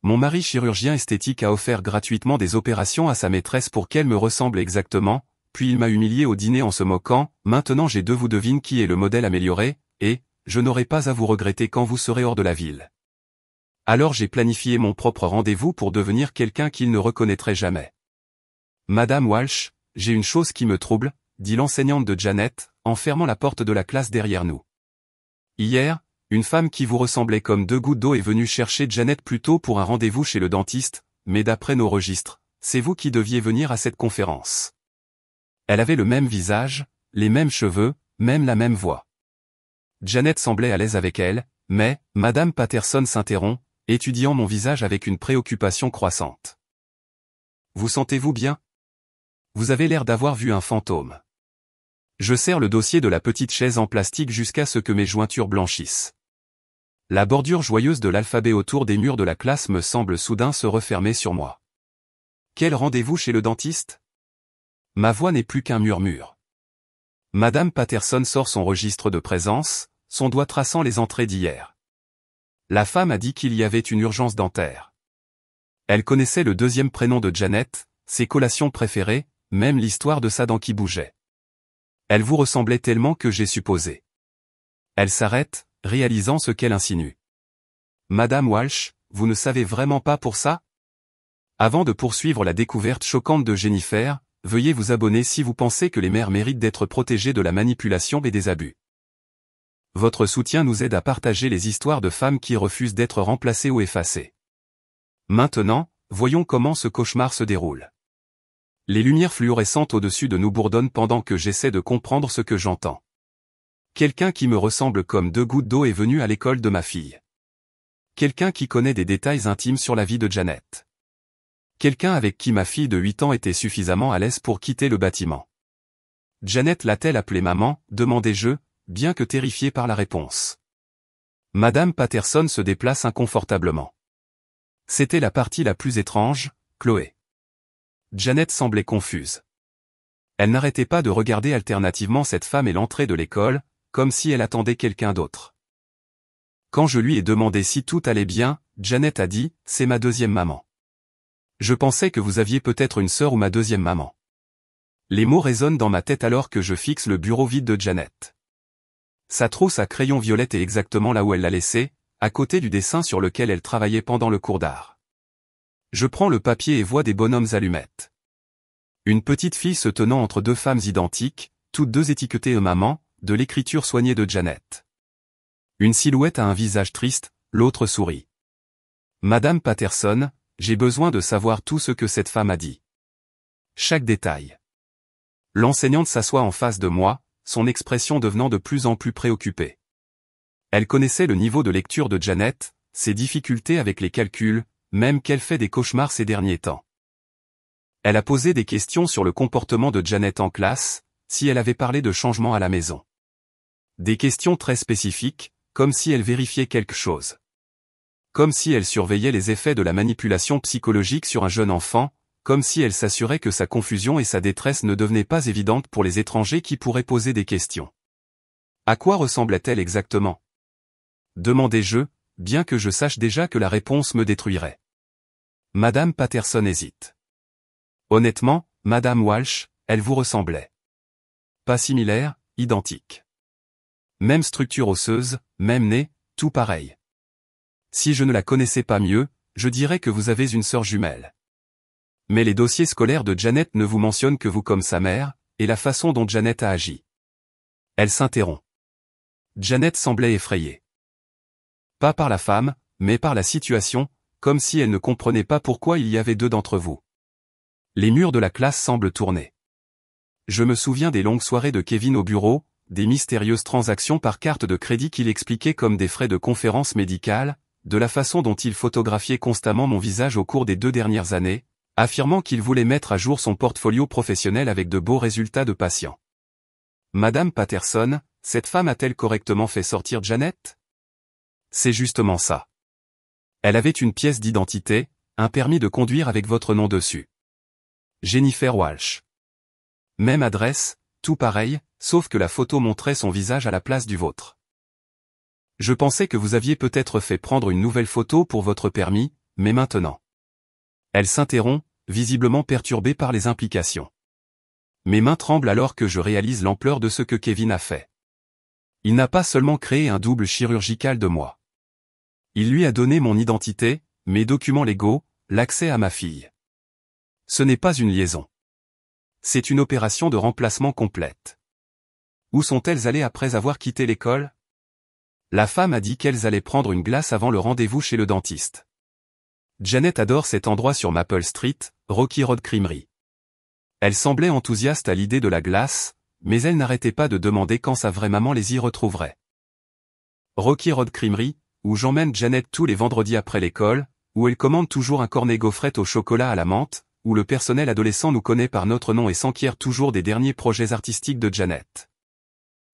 Mon mari chirurgien esthétique a offert gratuitement des opérations à sa maîtresse pour qu'elle me ressemble exactement, puis il m'a humilié au dîner en se moquant, maintenant j'ai vous devine qui est le modèle amélioré, et, je n'aurai pas à vous regretter quand vous serez hors de la ville. Alors j'ai planifié mon propre rendez-vous pour devenir quelqu'un qu'il ne reconnaîtrait jamais. Madame Walsh, j'ai une chose qui me trouble, dit l'enseignante de Janet, en fermant la porte de la classe derrière nous. Hier, une femme qui vous ressemblait comme deux gouttes d'eau est venue chercher Janet plus tôt pour un rendez-vous chez le dentiste, mais d'après nos registres, c'est vous qui deviez venir à cette conférence. Elle avait le même visage, les mêmes cheveux, même la même voix. Janet semblait à l'aise avec elle, mais, Madame Patterson s'interrompt, étudiant mon visage avec une préoccupation croissante. Vous sentez-vous bien? Vous avez l'air d'avoir vu un fantôme. Je serre le dossier de la petite chaise en plastique jusqu'à ce que mes jointures blanchissent. La bordure joyeuse de l'alphabet autour des murs de la classe me semble soudain se refermer sur moi. Quel rendez-vous chez le dentiste? Ma voix n'est plus qu'un murmure. Madame Patterson sort son registre de présence, son doigt traçant les entrées d'hier. La femme a dit qu'il y avait une urgence dentaire. Elle connaissait le deuxième prénom de Janet, ses collations préférées, même l'histoire de sa dent qui bougeait. Elle vous ressemblait tellement que j'ai supposé. Elle s'arrête, réalisant ce qu'elle insinue. Madame Walsh, vous ne savez vraiment pas pour ça? Avant de poursuivre la découverte choquante de Jennifer, veuillez vous abonner si vous pensez que les mères méritent d'être protégées de la manipulation et des abus. Votre soutien nous aide à partager les histoires de femmes qui refusent d'être remplacées ou effacées. Maintenant, voyons comment ce cauchemar se déroule. Les lumières fluorescentes au-dessus de nous bourdonnent pendant que j'essaie de comprendre ce que j'entends. Quelqu'un qui me ressemble comme deux gouttes d'eau est venu à l'école de ma fille. Quelqu'un qui connaît des détails intimes sur la vie de Janet. Quelqu'un avec qui ma fille de 8 ans était suffisamment à l'aise pour quitter le bâtiment. Janet l'a-t-elle appelée maman, demandai-je, bien que terrifié par la réponse. Madame Patterson se déplace inconfortablement. C'était la partie la plus étrange, Chloé. Janet semblait confuse. Elle n'arrêtait pas de regarder alternativement cette femme et l'entrée de l'école, comme si elle attendait quelqu'un d'autre. Quand je lui ai demandé si tout allait bien, Janet a dit, « C'est ma deuxième maman. Je pensais que vous aviez peut-être une sœur ou ma deuxième maman. » Les mots résonnent dans ma tête alors que je fixe le bureau vide de Janet. Sa trousse à crayon violette est exactement là où elle l'a laissée, à côté du dessin sur lequel elle travaillait pendant le cours d'art. Je prends le papier et vois des bonhommes allumettes. Une petite fille se tenant entre deux femmes identiques, toutes deux étiquetées maman, de l'écriture soignée de Janet. Une silhouette a un visage triste, l'autre sourit. Madame Patterson, j'ai besoin de savoir tout ce que cette femme a dit. Chaque détail. L'enseignante s'assoit en face de moi, son expression devenant de plus en plus préoccupée. Elle connaissait le niveau de lecture de Janet, ses difficultés avec les calculs, même qu'elle fait des cauchemars ces derniers temps. Elle a posé des questions sur le comportement de Janet en classe, si elle avait parlé de changements à la maison. Des questions très spécifiques, comme si elle vérifiait quelque chose. Comme si elle surveillait les effets de la manipulation psychologique sur un jeune enfant, comme si elle s'assurait que sa confusion et sa détresse ne devenaient pas évidentes pour les étrangers qui pourraient poser des questions. À quoi ressemblait-elle exactement? Demandai-je, bien que je sache déjà que la réponse me détruirait. Madame Patterson hésite. Honnêtement, Madame Walsh, elle vous ressemblait. Pas similaire, identique. Même structure osseuse, même nez, tout pareil. Si je ne la connaissais pas mieux, je dirais que vous avez une sœur jumelle. Mais les dossiers scolaires de Janet ne vous mentionnent que vous comme sa mère, et la façon dont Janet a agi. Elle s'interrompt. Janet semblait effrayée. Pas par la femme, mais par la situation, comme si elle ne comprenait pas pourquoi il y avait deux d'entre vous. Les murs de la classe semblent tourner. Je me souviens des longues soirées de Kevin au bureau, des mystérieuses transactions par carte de crédit qu'il expliquait comme des frais de conférence médicale, de la façon dont il photographiait constamment mon visage au cours des 2 dernières années, affirmant qu'il voulait mettre à jour son portfolio professionnel avec de beaux résultats de patients. Madame Patterson, cette femme a-t-elle correctement fait sortir Janet? C'est justement ça. Elle avait une pièce d'identité, un permis de conduire avec votre nom dessus. Jennifer Walsh. Même adresse, tout pareil, sauf que la photo montrait son visage à la place du vôtre. Je pensais que vous aviez peut-être fait prendre une nouvelle photo pour votre permis, mais maintenant. Elle s'interrompt, visiblement perturbée par les implications. Mes mains tremblent alors que je réalise l'ampleur de ce que Kevin a fait. Il n'a pas seulement créé un double chirurgical de moi. Il lui a donné mon identité, mes documents légaux, l'accès à ma fille. Ce n'est pas une liaison. C'est une opération de remplacement complète. Où sont-elles allées après avoir quitté l'école? La femme a dit qu'elles allaient prendre une glace avant le rendez-vous chez le dentiste. Janet adore cet endroit sur Maple Street, Rocky Road Creamery. Elle semblait enthousiaste à l'idée de la glace, mais elle n'arrêtait pas de demander quand sa vraie maman les y retrouverait. Rocky Road Creamery, où j'emmène Janet tous les vendredis après l'école, où elle commande toujours un cornet gaufrette au chocolat à la menthe, où le personnel adolescent nous connaît par notre nom et s'enquiert toujours des derniers projets artistiques de Janet.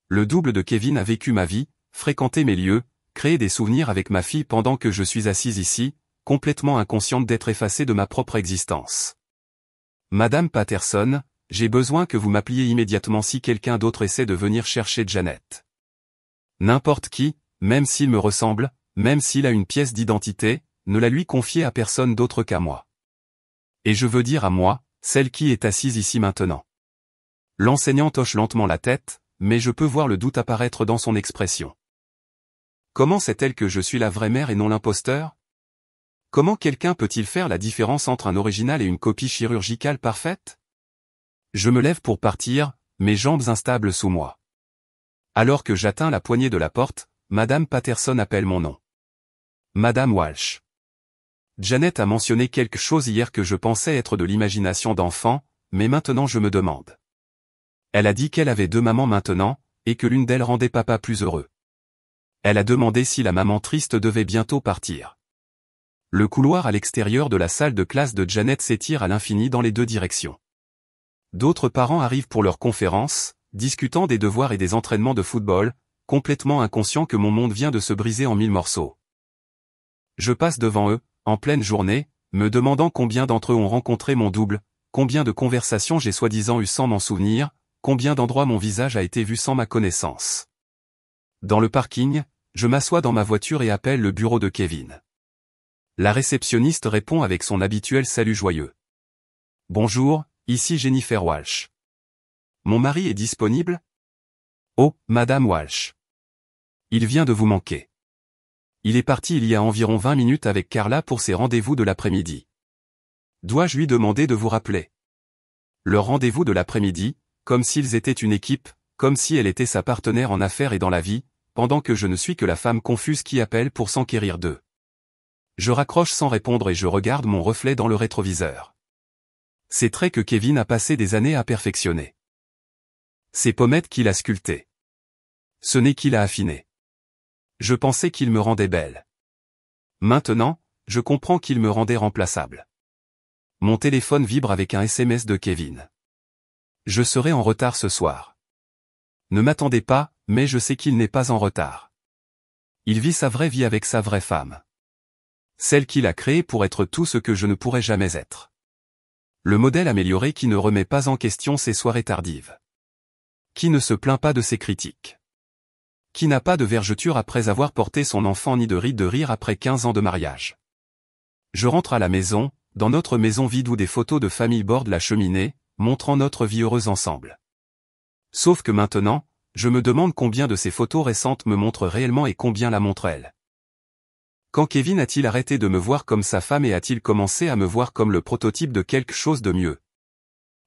Le double de Kevin a vécu ma vie, fréquenté mes lieux, créé des souvenirs avec ma fille pendant que je suis assise ici, complètement inconsciente d'être effacée de ma propre existence. Madame Patterson, j'ai besoin que vous m'appeliez immédiatement si quelqu'un d'autre essaie de venir chercher Janet. N'importe qui, même s'il me ressemble, même s'il a une pièce d'identité, ne la lui confiez à personne d'autre qu'à moi. Et je veux dire à moi, celle qui est assise ici maintenant. L'enseignante hoche lentement la tête, mais je peux voir le doute apparaître dans son expression. Comment sait-elle que je suis la vraie mère et non l'imposteur? Comment quelqu'un peut-il faire la différence entre un original et une copie chirurgicale parfaite? Je me lève pour partir, mes jambes instables sous moi. Alors que j'atteins la poignée de la porte, Madame Patterson appelle mon nom. Madame Walsh. Janet a mentionné quelque chose hier que je pensais être de l'imagination d'enfant, mais maintenant je me demande. Elle a dit qu'elle avait 2 mamans maintenant, et que l'une d'elles rendait papa plus heureux. Elle a demandé si la maman triste devait bientôt partir. Le couloir à l'extérieur de la salle de classe de Janet s'étire à l'infini dans les 2 directions. D'autres parents arrivent pour leurs conférences, discutant des devoirs et des entraînements de football, complètement inconscients que mon monde vient de se briser en 1000 morceaux. Je passe devant eux, en pleine journée, me demandant combien d'entre eux ont rencontré mon double, combien de conversations j'ai soi-disant eues sans m'en souvenir, combien d'endroits mon visage a été vu sans ma connaissance. Dans le parking, je m'assois dans ma voiture et appelle le bureau de Kevin. La réceptionniste répond avec son habituel salut joyeux. Bonjour, ici Jennifer Walsh. Mon mari est disponible? Oh, Madame Walsh. Il vient de vous manquer. Il est parti il y a environ 20 minutes avec Carla pour ses rendez-vous de l'après-midi. Dois-je lui demander de vous rappeler? Leur rendez-vous de l'après-midi, comme s'ils étaient une équipe, comme si elle était sa partenaire en affaires et dans la vie, pendant que je ne suis que la femme confuse qui appelle pour s'enquérir d'eux. Je raccroche sans répondre et je regarde mon reflet dans le rétroviseur. Ces traits que Kevin a passé des années à perfectionner. Ces pommettes qu'il a sculptées. Ce nez qu'il a affiné. Je pensais qu'il me rendait belle. Maintenant, je comprends qu'il me rendait remplaçable. Mon téléphone vibre avec un SMS de Kevin. Je serai en retard ce soir. Ne m'attendez pas, mais je sais qu'il n'est pas en retard. Il vit sa vraie vie avec sa vraie femme. Celle qu'il a créée pour être tout ce que je ne pourrais jamais être. Le modèle amélioré qui ne remet pas en question ses soirées tardives. Qui ne se plaint pas de ses critiques. Qui n'a pas de vergeture après avoir porté son enfant ni de ride de rire après 15 ans de mariage. Je rentre à la maison, dans notre maison vide où des photos de famille bordent la cheminée, montrant notre vie heureuse ensemble. Sauf que maintenant, je me demande combien de ces photos récentes me montrent réellement et combien la montrent elle. Quand Kevin a-t-il arrêté de me voir comme sa femme et a-t-il commencé à me voir comme le prototype de quelque chose de mieux?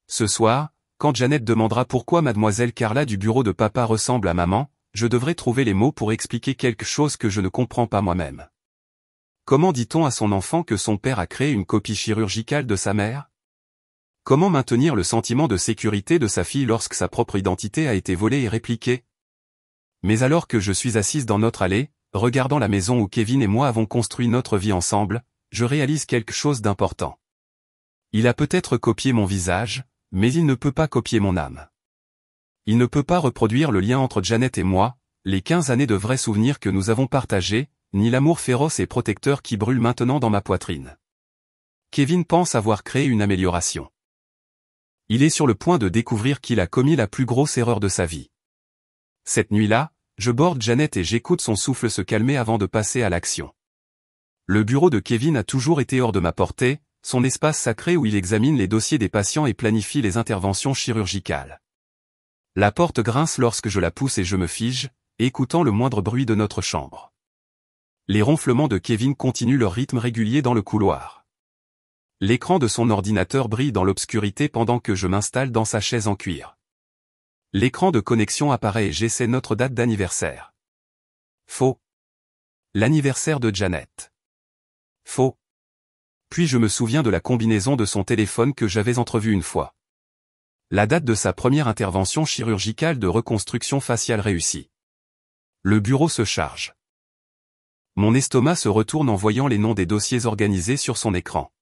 Ce soir, quand Janet demandera pourquoi mademoiselle Carla du bureau de papa ressemble à maman, je devrais trouver les mots pour expliquer quelque chose que je ne comprends pas moi-même. Comment dit-on à son enfant que son père a créé une copie chirurgicale de sa mère? Comment maintenir le sentiment de sécurité de sa fille lorsque sa propre identité a été volée et répliquée? Mais alors que je suis assise dans notre allée, regardant la maison où Kevin et moi avons construit notre vie ensemble, je réalise quelque chose d'important. Il a peut-être copié mon visage, mais il ne peut pas copier mon âme. Il ne peut pas reproduire le lien entre Janet et moi, les 15 années de vrais souvenirs que nous avons partagés, ni l'amour féroce et protecteur qui brûle maintenant dans ma poitrine. Kevin pense avoir créé une amélioration. Il est sur le point de découvrir qu'il a commis la plus grosse erreur de sa vie. Cette nuit-là, je borde Janet et j'écoute son souffle se calmer avant de passer à l'action. Le bureau de Kevin a toujours été hors de ma portée, son espace sacré où il examine les dossiers des patients et planifie les interventions chirurgicales. La porte grince lorsque je la pousse et je me fige, écoutant le moindre bruit de notre chambre. Les ronflements de Kevin continuent leur rythme régulier dans le couloir. L'écran de son ordinateur brille dans l'obscurité pendant que je m'installe dans sa chaise en cuir. L'écran de connexion apparaît et j'essaie notre date d'anniversaire. Faux. L'anniversaire de Janet. Faux. Puis je me souviens de la combinaison de son téléphone que j'avais entrevue une fois. La date de sa première intervention chirurgicale de reconstruction faciale réussie. Le bureau se charge. Mon estomac se retourne en voyant les noms des dossiers organisés sur son écran.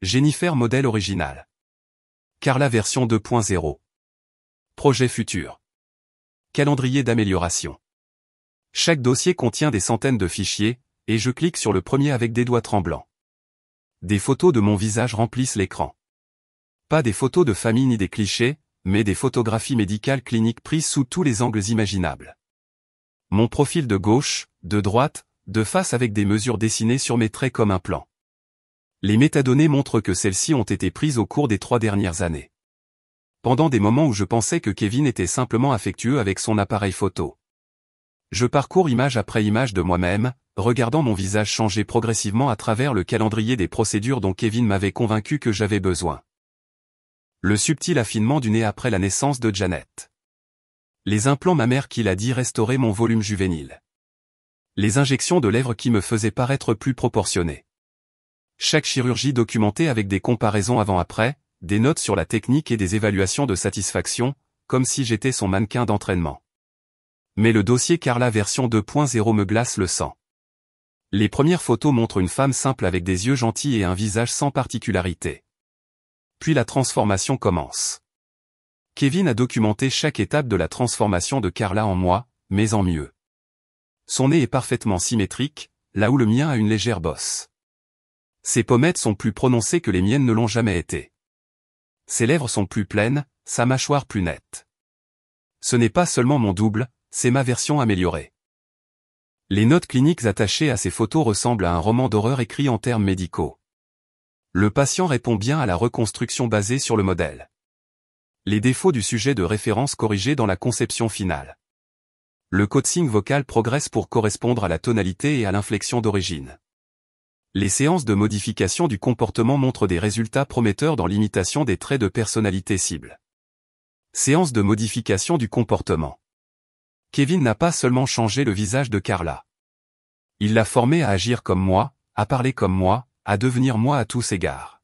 Jennifer modèle original. Carla version 2.0. Projet futur. Calendrier d'amélioration. Chaque dossier contient des centaines de fichiers, et je clique sur le premier avec des doigts tremblants. Des photos de mon visage remplissent l'écran. Pas des photos de famille ni des clichés, mais des photographies médicales cliniques prises sous tous les angles imaginables. Mon profil de gauche, de droite, de face avec des mesures dessinées sur mes traits comme un plan. Les métadonnées montrent que celles-ci ont été prises au cours des 3 dernières années. Pendant des moments où je pensais que Kevin était simplement affectueux avec son appareil photo. Je parcours image après image de moi-même, regardant mon visage changer progressivement à travers le calendrier des procédures dont Kevin m'avait convaincu que j'avais besoin. Le subtil affinement du nez après la naissance de Janet. Les implants mammaires qu'il a dit restaurer mon volume juvénile. Les injections de lèvres qui me faisaient paraître plus proportionnées. Chaque chirurgie documentée avec des comparaisons avant-après, des notes sur la technique et des évaluations de satisfaction, comme si j'étais son mannequin d'entraînement. Mais le dossier Carla version 2.0 me glace le sang. Les premières photos montrent une femme simple avec des yeux gentils et un visage sans particularité. Puis la transformation commence. Kevin a documenté chaque étape de la transformation de Carla en moi, mais en mieux. Son nez est parfaitement symétrique, là où le mien a une légère bosse. Ses pommettes sont plus prononcées que les miennes ne l'ont jamais été. Ses lèvres sont plus pleines, sa mâchoire plus nette. Ce n'est pas seulement mon double, c'est ma version améliorée. Les notes cliniques attachées à ces photos ressemblent à un roman d'horreur écrit en termes médicaux. Le patient répond bien à la reconstruction basée sur le modèle. Les défauts du sujet de référence corrigés dans la conception finale. Le coaching vocal progresse pour correspondre à la tonalité et à l'inflexion d'origine. Les séances de modification du comportement montrent des résultats prometteurs dans l'imitation des traits de personnalité cible. Séance de modification du comportement. Kevin n'a pas seulement changé le visage de Carla. Il l'a formée à agir comme moi, à parler comme moi, à devenir moi à tous égards.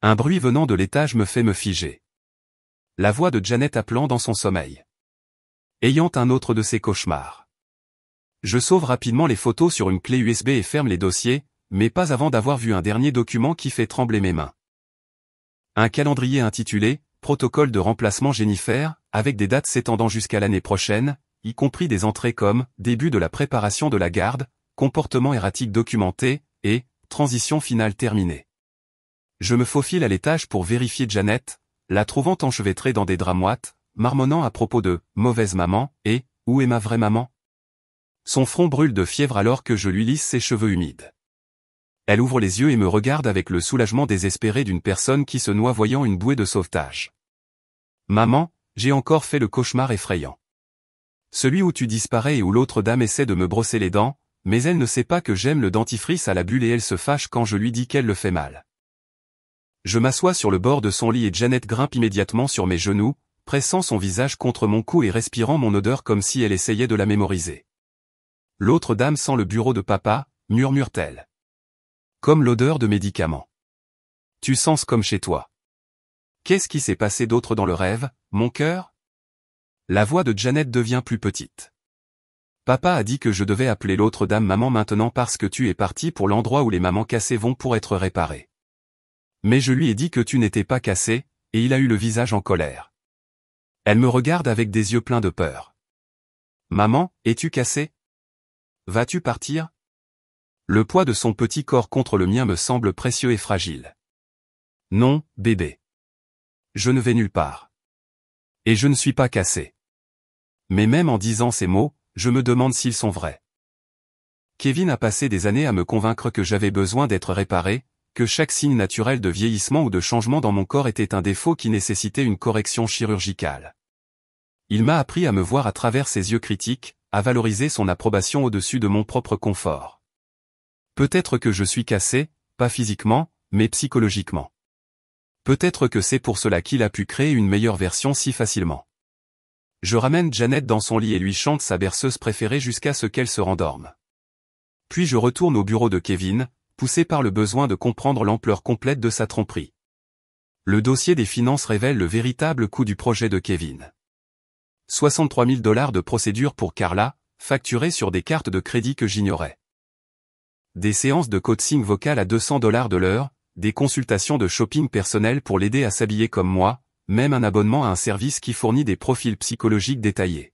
Un bruit venant de l'étage me fait me figer. La voix de Janet appelant dans son sommeil. Ayant un autre de ses cauchemars. Je sauve rapidement les photos sur une clé USB et ferme les dossiers, mais pas avant d'avoir vu un dernier document qui fait trembler mes mains. Un calendrier intitulé « Protocole de remplacement Jennifer », avec des dates s'étendant jusqu'à l'année prochaine, y compris des entrées comme « Début de la préparation de la garde »,« Comportement erratique documenté » et « Transition finale terminée ». Je me faufile à l'étage pour vérifier Janet, la trouvant enchevêtrée dans des draps moites, marmonnant à propos de « mauvaise maman » et « où est ma vraie maman ?» Son front brûle de fièvre alors que je lui lisse ses cheveux humides. Elle ouvre les yeux et me regarde avec le soulagement désespéré d'une personne qui se noie voyant une bouée de sauvetage. « Maman, j'ai encore fait le cauchemar effrayant. Celui où tu disparais et où l'autre dame essaie de me brosser les dents, mais elle ne sait pas que j'aime le dentifrice à la bulle et elle se fâche quand je lui dis qu'elle le fait mal. » Je m'assois sur le bord de son lit et Janet grimpe immédiatement sur mes genoux, pressant son visage contre mon cou et respirant mon odeur comme si elle essayait de la mémoriser. « L'autre dame sent le bureau de papa », murmure-t-elle. Comme l'odeur de médicaments. Tu sens comme chez toi. Qu'est-ce qui s'est passé d'autre dans le rêve, mon cœur? La voix de Janet devient plus petite. Papa a dit que je devais appeler l'autre dame maman maintenant parce que tu es parti pour l'endroit où les mamans cassées vont pour être réparées. Mais je lui ai dit que tu n'étais pas cassé, et il a eu le visage en colère. Elle me regarde avec des yeux pleins de peur. Maman, es-tu cassé? Vas-tu partir? Le poids de son petit corps contre le mien me semble précieux et fragile. Non, bébé. Je ne vais nulle part. Et je ne suis pas cassé. Mais même en disant ces mots, je me demande s'ils sont vrais. Kevin a passé des années à me convaincre que j'avais besoin d'être réparé, que chaque signe naturel de vieillissement ou de changement dans mon corps était un défaut qui nécessitait une correction chirurgicale. Il m'a appris à me voir à travers ses yeux critiques, à valoriser son approbation au-dessus de mon propre confort. Peut-être que je suis cassé, pas physiquement, mais psychologiquement. Peut-être que c'est pour cela qu'il a pu créer une meilleure version si facilement. Je ramène Janet dans son lit et lui chante sa berceuse préférée jusqu'à ce qu'elle se rendorme. Puis je retourne au bureau de Kevin, poussé par le besoin de comprendre l'ampleur complète de sa tromperie. Le dossier des finances révèle le véritable coût du projet de Kevin. 63 000 $ de procédure pour Carla, facturés sur des cartes de crédit que j'ignorais. Des séances de coaching vocal à 200 $ de l'heure, des consultations de shopping personnel pour l'aider à s'habiller comme moi, même un abonnement à un service qui fournit des profils psychologiques détaillés.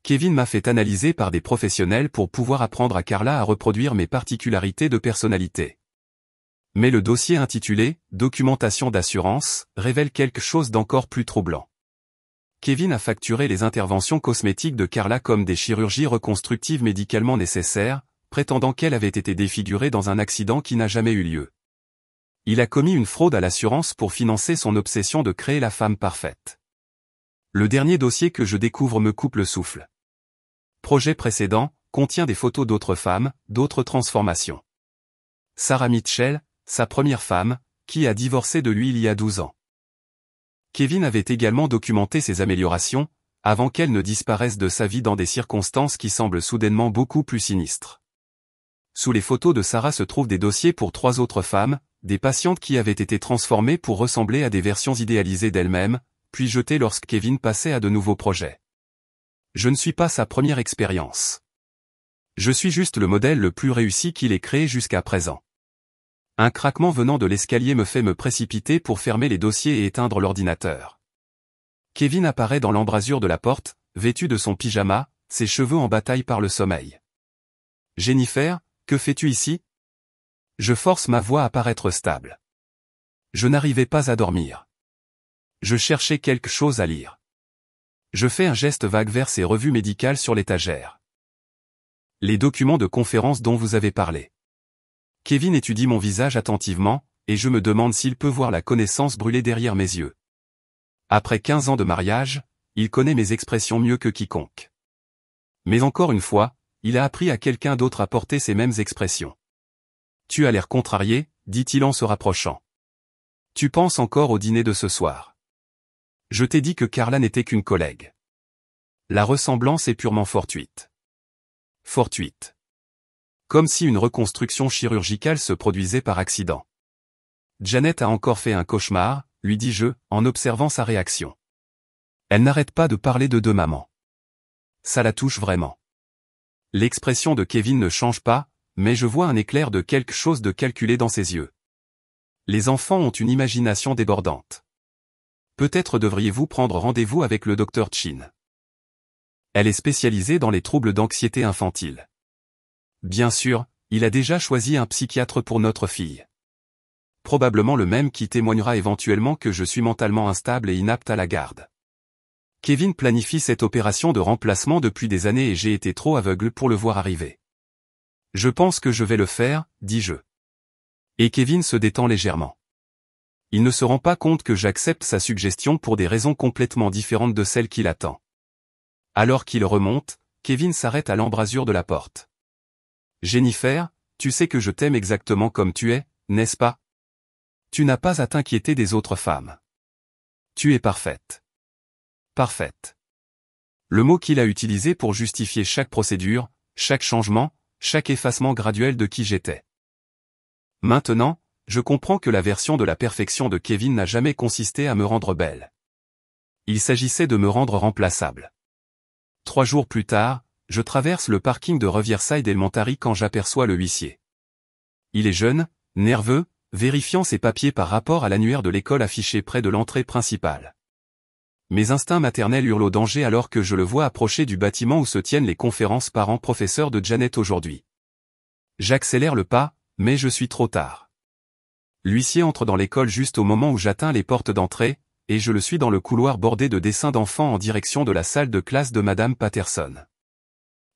Kevin m'a fait analyser par des professionnels pour pouvoir apprendre à Carla à reproduire mes particularités de personnalité. Mais le dossier intitulé « Documentation d'assurance » révèle quelque chose d'encore plus troublant. Kevin a facturé les interventions cosmétiques de Carla comme des chirurgies reconstructives médicalement nécessaires, prétendant qu'elle avait été défigurée dans un accident qui n'a jamais eu lieu. Il a commis une fraude à l'assurance pour financer son obsession de créer la femme parfaite. Le dernier dossier que je découvre me coupe le souffle. Projet précédent, contient des photos d'autres femmes, d'autres transformations. Sarah Mitchell, sa première femme, qui a divorcé de lui il y a 12 ans. Kevin avait également documenté ses améliorations, avant qu'elles ne disparaissent de sa vie dans des circonstances qui semblent soudainement beaucoup plus sinistres. Sous les photos de Sarah se trouvent des dossiers pour 3 autres femmes, des patientes qui avaient été transformées pour ressembler à des versions idéalisées d'elles-mêmes, puis jetées lorsque Kevin passait à de nouveaux projets. Je ne suis pas sa première expérience. Je suis juste le modèle le plus réussi qu'il ait créé jusqu'à présent. Un craquement venant de l'escalier me fait me précipiter pour fermer les dossiers et éteindre l'ordinateur. Kevin apparaît dans l'embrasure de la porte, vêtu de son pyjama, ses cheveux en bataille par le sommeil. « Jennifer, que fais-tu ici ?» Je force ma voix à paraître stable. Je n'arrivais pas à dormir. Je cherchais quelque chose à lire. Je fais un geste vague vers ces revues médicales sur l'étagère. Les documents de conférence dont vous avez parlé. Kevin étudie mon visage attentivement, et je me demande s'il peut voir la connaissance brûler derrière mes yeux. Après 15 ans de mariage, il connaît mes expressions mieux que quiconque. Mais encore une fois, il a appris à quelqu'un d'autre à porter ces mêmes expressions. Tu as l'air contrarié, dit-il en se rapprochant. Tu penses encore au dîner de ce soir. Je t'ai dit que Carla n'était qu'une collègue. La ressemblance est purement fortuite. Fortuite. Comme si une reconstruction chirurgicale se produisait par accident. Janet a encore fait un cauchemar, lui dis-je, en observant sa réaction. Elle n'arrête pas de parler de deux mamans. Ça la touche vraiment. L'expression de Kevin ne change pas, mais je vois un éclair de quelque chose de calculé dans ses yeux. Les enfants ont une imagination débordante. Peut-être devriez-vous prendre rendez-vous avec le Dr Chin. Elle est spécialisée dans les troubles d'anxiété infantile. Bien sûr, il a déjà choisi un psychiatre pour notre fille. Probablement le même qui témoignera éventuellement que je suis mentalement instable et inapte à la garde. Kevin planifie cette opération de remplacement depuis des années et j'ai été trop aveugle pour le voir arriver. Je pense que je vais le faire, dis-je. Et Kevin se détend légèrement. Il ne se rend pas compte que j'accepte sa suggestion pour des raisons complètement différentes de celles qu'il attend. Alors qu'il remonte, Kevin s'arrête à l'embrasure de la porte. Jennifer, tu sais que je t'aime exactement comme tu es, n'est-ce pas? Tu n'as pas à t'inquiéter des autres femmes. Tu es parfaite. Parfaite. Le mot qu'il a utilisé pour justifier chaque procédure, chaque changement, chaque effacement graduel de qui j'étais. Maintenant, je comprends que la version de la perfection de Kevin n'a jamais consisté à me rendre belle. Il s'agissait de me rendre remplaçable. 3 jours plus tard, je traverse le parking de Riverside Elementary quand j'aperçois le huissier. Il est jeune, nerveux, vérifiant ses papiers par rapport à l'annuaire de l'école affiché près de l'entrée principale. Mes instincts maternels hurlent au danger alors que je le vois approcher du bâtiment où se tiennent les conférences parents-professeurs de Janet aujourd'hui. J'accélère le pas, mais je suis trop tard. L'huissier entre dans l'école juste au moment où j'atteins les portes d'entrée, et je le suis dans le couloir bordé de dessins d'enfants en direction de la salle de classe de Madame Patterson.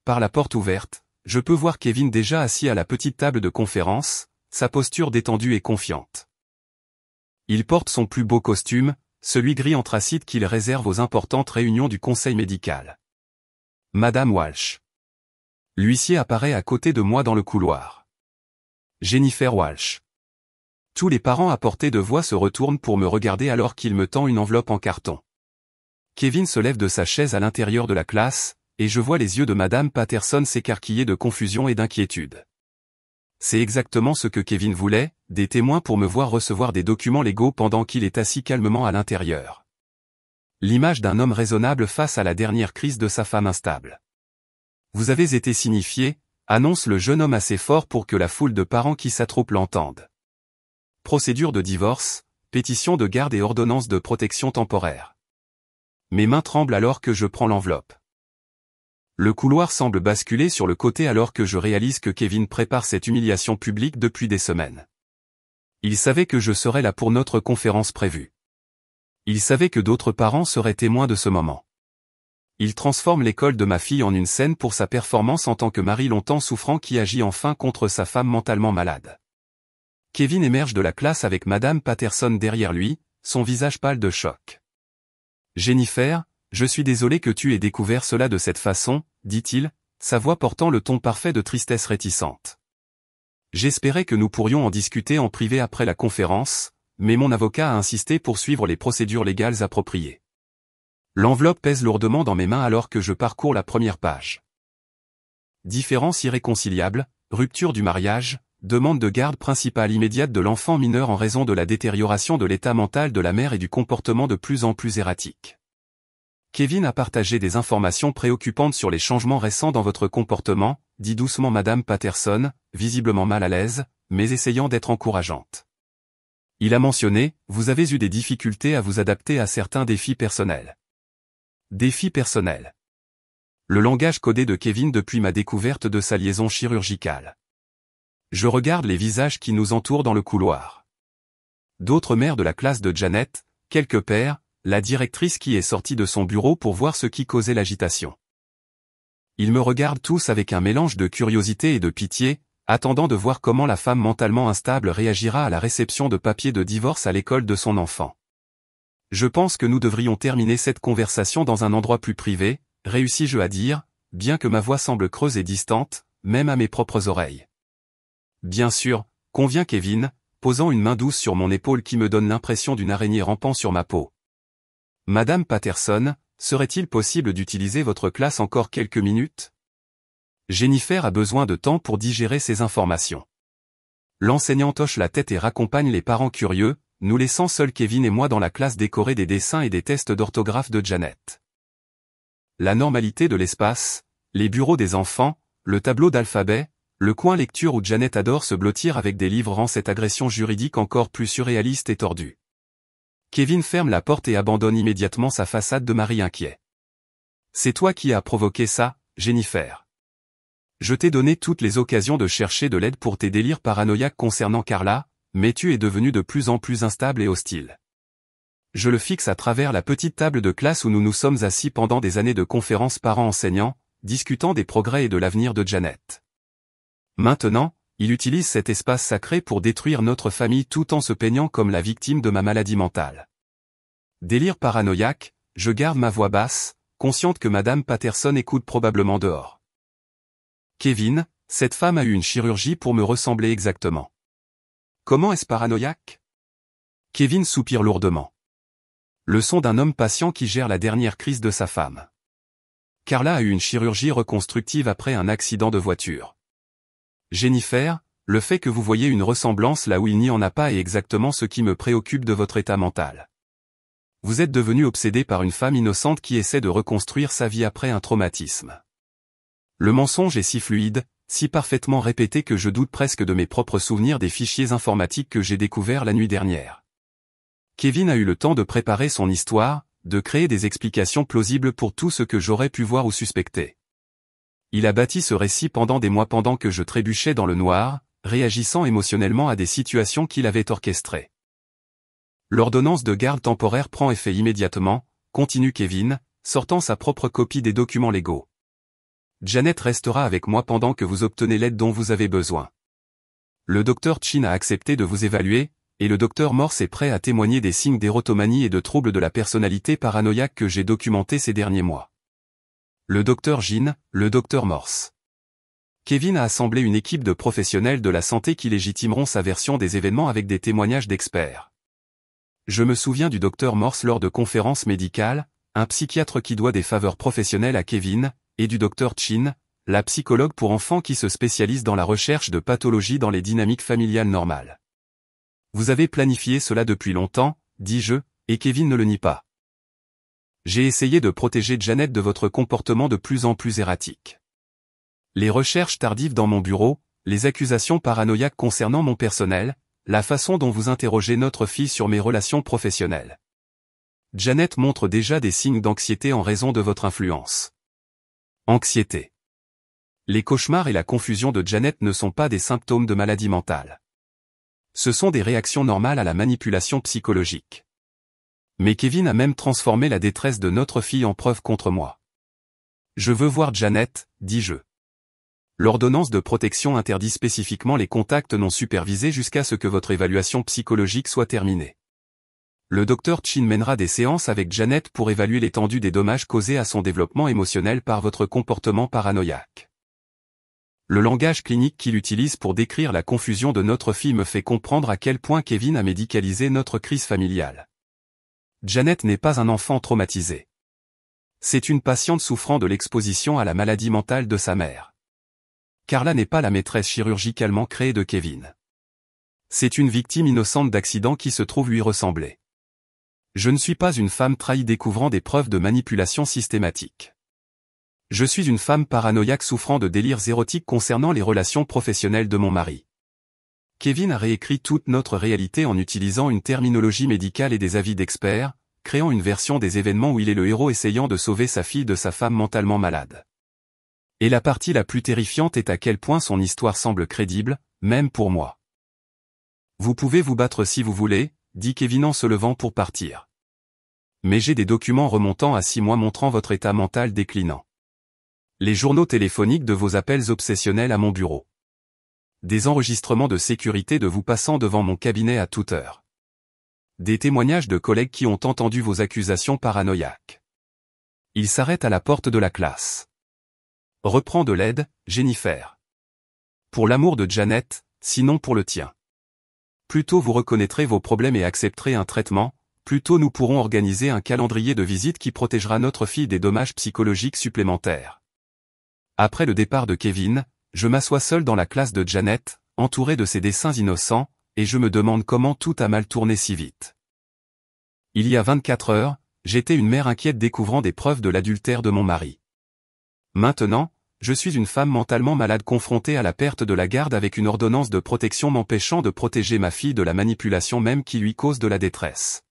Par la porte ouverte, je peux voir Kevin déjà assis à la petite table de conférence, sa posture détendue et confiante. Il porte son plus beau costume, celui gris anthracite qu'il réserve aux importantes réunions du conseil médical. Madame Walsh. L'huissier apparaît à côté de moi dans le couloir. Jennifer Walsh. Tous les parents à portée de voix se retournent pour me regarder alors qu'il me tend une enveloppe en carton. Kevin se lève de sa chaise à l'intérieur de la classe, et je vois les yeux de Madame Patterson s'écarquiller de confusion et d'inquiétude. C'est exactement ce que Kevin voulait, des témoins pour me voir recevoir des documents légaux pendant qu'il est assis calmement à l'intérieur. L'image d'un homme raisonnable face à la dernière crise de sa femme instable. Vous avez été signifié, annonce le jeune homme assez fort pour que la foule de parents qui s'attroupent l'entende. Procédure de divorce, pétition de garde et ordonnance de protection temporaire. Mes mains tremblent alors que je prends l'enveloppe. Le couloir semble basculer sur le côté alors que je réalise que Kevin prépare cette humiliation publique depuis des semaines. Il savait que je serais là pour notre conférence prévue. Il savait que d'autres parents seraient témoins de ce moment. Il transforme l'école de ma fille en une scène pour sa performance en tant que mari longtemps souffrant qui agit enfin contre sa femme mentalement malade. Kevin émerge de la classe avec Madame Patterson derrière lui, son visage pâle de choc. Jennifer, je suis désolé que tu aies découvert cela de cette façon, dit-il, sa voix portant le ton parfait de tristesse réticente. J'espérais que nous pourrions en discuter en privé après la conférence, mais mon avocat a insisté pour suivre les procédures légales appropriées. L'enveloppe pèse lourdement dans mes mains alors que je parcours la première page. Différence irréconciliable, rupture du mariage, demande de garde principale immédiate de l'enfant mineur en raison de la détérioration de l'état mental de la mère et du comportement de plus en plus erratique. Kevin a partagé des informations préoccupantes sur les changements récents dans votre comportement, dit doucement Madame Patterson, visiblement mal à l'aise, mais essayant d'être encourageante. Il a mentionné, vous avez eu des difficultés à vous adapter à certains défis personnels. Défis personnels. Le langage codé de Kevin depuis ma découverte de sa liaison chirurgicale. Je regarde les visages qui nous entourent dans le couloir. D'autres mères de la classe de Janet, quelques pères, la directrice qui est sortie de son bureau pour voir ce qui causait l'agitation. Ils me regardent tous avec un mélange de curiosité et de pitié, attendant de voir comment la femme mentalement instable réagira à la réception de papiers de divorce à l'école de son enfant. Je pense que nous devrions terminer cette conversation dans un endroit plus privé, réussis-je à dire, bien que ma voix semble creuse et distante, même à mes propres oreilles. Bien sûr, convient Kevin, posant une main douce sur mon épaule qui me donne l'impression d'une araignée rampant sur ma peau. Madame Patterson, serait-il possible d'utiliser votre classe encore quelques minutes? Jennifer a besoin de temps pour digérer ces informations. L'enseignante hoche la tête et raccompagne les parents curieux, nous laissant seuls Kevin et moi dans la classe décorée des dessins et des tests d'orthographe de Janet. La normalité de l'espace, les bureaux des enfants, le tableau d'alphabet, le coin lecture où Janet adore se blottir avec des livres rend cette agression juridique encore plus surréaliste et tordue. Kevin ferme la porte et abandonne immédiatement sa façade de mari inquiet. C'est toi qui as provoqué ça, Jennifer. Je t'ai donné toutes les occasions de chercher de l'aide pour tes délires paranoïaques concernant Carla, mais tu es devenu de plus en plus instable et hostile. Je le fixe à travers la petite table de classe où nous nous sommes assis pendant des années de conférences parents-enseignants, discutant des progrès et de l'avenir de Janet. Maintenant, il utilise cet espace sacré pour détruire notre famille tout en se peignant comme la victime de ma maladie mentale. Délire paranoïaque, je garde ma voix basse, consciente que Madame Patterson écoute probablement dehors. Kevin, cette femme a eu une chirurgie pour me ressembler exactement. Comment est-ce paranoïaque? Kevin soupire lourdement. Le son d'un homme patient qui gère la dernière crise de sa femme. Carla a eu une chirurgie reconstructive après un accident de voiture. Jennifer, le fait que vous voyez une ressemblance là où il n'y en a pas est exactement ce qui me préoccupe de votre état mental. Vous êtes devenu obsédé par une femme innocente qui essaie de reconstruire sa vie après un traumatisme. Le mensonge est si fluide, si parfaitement répété que je doute presque de mes propres souvenirs des fichiers informatiques que j'ai découverts la nuit dernière. Kevin a eu le temps de préparer son histoire, de créer des explications plausibles pour tout ce que j'aurais pu voir ou suspecter. Il a bâti ce récit pendant des mois pendant que je trébuchais dans le noir, réagissant émotionnellement à des situations qu'il avait orchestrées. L'ordonnance de garde temporaire prend effet immédiatement, continue Kevin, sortant sa propre copie des documents légaux. Janet restera avec moi pendant que vous obtenez l'aide dont vous avez besoin. Le Dr Chin a accepté de vous évaluer, et le Dr Morse est prêt à témoigner des signes d'érotomanie et de troubles de la personnalité paranoïaque que j'ai documentés ces derniers mois. Le Dr Jin, le Dr Morse. Kevin a assemblé une équipe de professionnels de la santé qui légitimeront sa version des événements avec des témoignages d'experts. Je me souviens du Dr Morse lors de conférences médicales, un psychiatre qui doit des faveurs professionnelles à Kevin, et du Dr Chin, la psychologue pour enfants qui se spécialise dans la recherche de pathologies dans les dynamiques familiales normales. Vous avez planifié cela depuis longtemps, dis-je, et Kevin ne le nie pas. J'ai essayé de protéger Janet de votre comportement de plus en plus erratique. Les recherches tardives dans mon bureau, les accusations paranoïaques concernant mon personnel, la façon dont vous interrogez notre fille sur mes relations professionnelles. Janet montre déjà des signes d'anxiété en raison de votre influence. Anxiété. Les cauchemars et la confusion de Janet ne sont pas des symptômes de maladie mentale. Ce sont des réactions normales à la manipulation psychologique. Mais Kevin a même transformé la détresse de notre fille en preuve contre moi. Je veux voir Janet, dis-je. L'ordonnance de protection interdit spécifiquement les contacts non supervisés jusqu'à ce que votre évaluation psychologique soit terminée. Le Dr Chin mènera des séances avec Janet pour évaluer l'étendue des dommages causés à son développement émotionnel par votre comportement paranoïaque. Le langage clinique qu'il utilise pour décrire la confusion de notre fille me fait comprendre à quel point Kevin a médicalisé notre crise familiale. Janet n'est pas un enfant traumatisé. C'est une patiente souffrant de l'exposition à la maladie mentale de sa mère. Carla n'est pas la maîtresse chirurgicalement créée de Kevin. C'est une victime innocente d'accident qui se trouve lui ressembler. Je ne suis pas une femme trahie découvrant des preuves de manipulation systématique. Je suis une femme paranoïaque souffrant de délires érotiques concernant les relations professionnelles de mon mari. Kevin a réécrit toute notre réalité en utilisant une terminologie médicale et des avis d'experts, créant une version des événements où il est le héros essayant de sauver sa fille de sa femme mentalement malade. Et la partie la plus terrifiante est à quel point son histoire semble crédible, même pour moi. Vous pouvez vous battre si vous voulez, dit Kevin en se levant pour partir. Mais j'ai des documents remontant à 6 mois montrant votre état mental déclinant. Les journaux téléphoniques de vos appels obsessionnels à mon bureau. Des enregistrements de sécurité de vous passant devant mon cabinet à toute heure. Des témoignages de collègues qui ont entendu vos accusations paranoïaques. Il s'arrête à la porte de la classe. Reprends de l'aide, Jennifer. Pour l'amour de Janet, sinon pour le tien. Plus tôt vous reconnaîtrez vos problèmes et accepterez un traitement, plus tôt nous pourrons organiser un calendrier de visite qui protégera notre fille des dommages psychologiques supplémentaires. Après le départ de Kevin, je m'assois seul dans la classe de Janet, entouré de ses dessins innocents, et je me demande comment tout a mal tourné si vite. Il y a 24 heures, j'étais une mère inquiète découvrant des preuves de l'adultère de mon mari. Maintenant, je suis une femme mentalement malade confrontée à la perte de la garde avec une ordonnance de protection m'empêchant de protéger ma fille de la manipulation même qui lui cause de la détresse.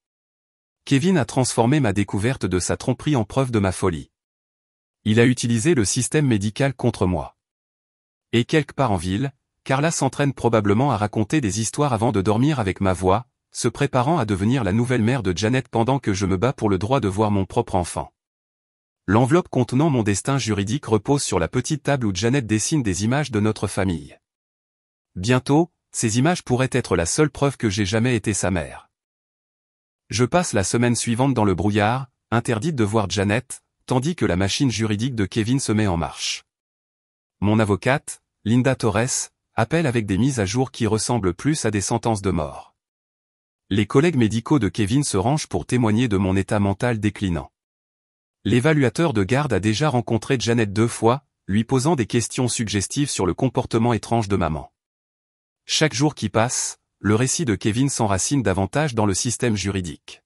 Kevin a transformé ma découverte de sa tromperie en preuve de ma folie. Il a utilisé le système médical contre moi. Et quelque part en ville, Carla s'entraîne probablement à raconter des histoires avant de dormir avec ma voix, se préparant à devenir la nouvelle mère de Janet pendant que je me bats pour le droit de voir mon propre enfant. L'enveloppe contenant mon destin juridique repose sur la petite table où Janet dessine des images de notre famille. Bientôt, ces images pourraient être la seule preuve que j'ai jamais été sa mère. Je passe la semaine suivante dans le brouillard, interdite de voir Janet, tandis que la machine juridique de Kevin se met en marche. Mon avocate, Linda Torres, appelle avec des mises à jour qui ressemblent plus à des sentences de mort. Les collègues médicaux de Kevin se rangent pour témoigner de mon état mental déclinant. L'évaluateur de garde a déjà rencontré Janet 2 fois, lui posant des questions suggestives sur le comportement étrange de maman. Chaque jour qui passe, le récit de Kevin s'enracine davantage dans le système juridique.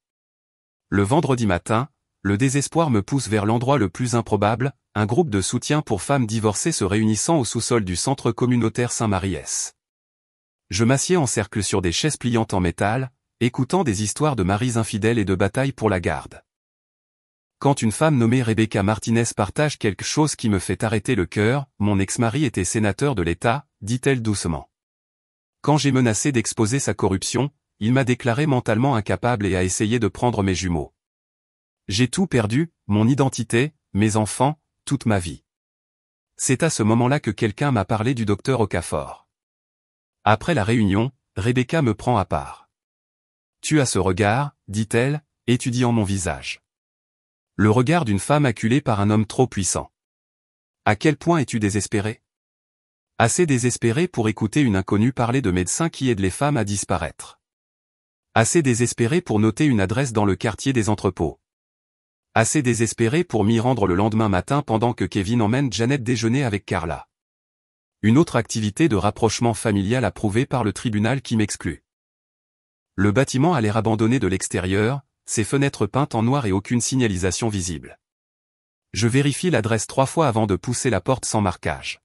Le vendredi matin, le désespoir me pousse vers l'endroit le plus improbable, un groupe de soutien pour femmes divorcées se réunissant au sous-sol du centre communautaire Saint-Maries. Je m'assieds en cercle sur des chaises pliantes en métal, écoutant des histoires de maris infidèles et de batailles pour la garde. Quand une femme nommée Rebecca Martinez partage quelque chose qui me fait arrêter le cœur, mon ex-mari était sénateur de l'État, dit-elle doucement. Quand j'ai menacé d'exposer sa corruption, il m'a déclaré mentalement incapable et a essayé de prendre mes jumeaux. J'ai tout perdu, mon identité, mes enfants, toute ma vie. C'est à ce moment-là que quelqu'un m'a parlé du docteur Okafor. Après la réunion, Rebecca me prend à part. Tu as ce regard, dit-elle, étudiant mon visage. Le regard d'une femme acculée par un homme trop puissant. À quel point es-tu désespéré? Assez désespéré pour écouter une inconnue parler de médecins qui aident les femmes à disparaître. Assez désespéré pour noter une adresse dans le quartier des entrepôts. Assez désespéré pour m'y rendre le lendemain matin pendant que Kevin emmène Janet déjeuner avec Carla. Une autre activité de rapprochement familial approuvée par le tribunal qui m'exclut. Le bâtiment a l'air abandonné de l'extérieur, ses fenêtres peintes en noir et aucune signalisation visible. Je vérifie l'adresse 3 fois avant de pousser la porte sans marquage.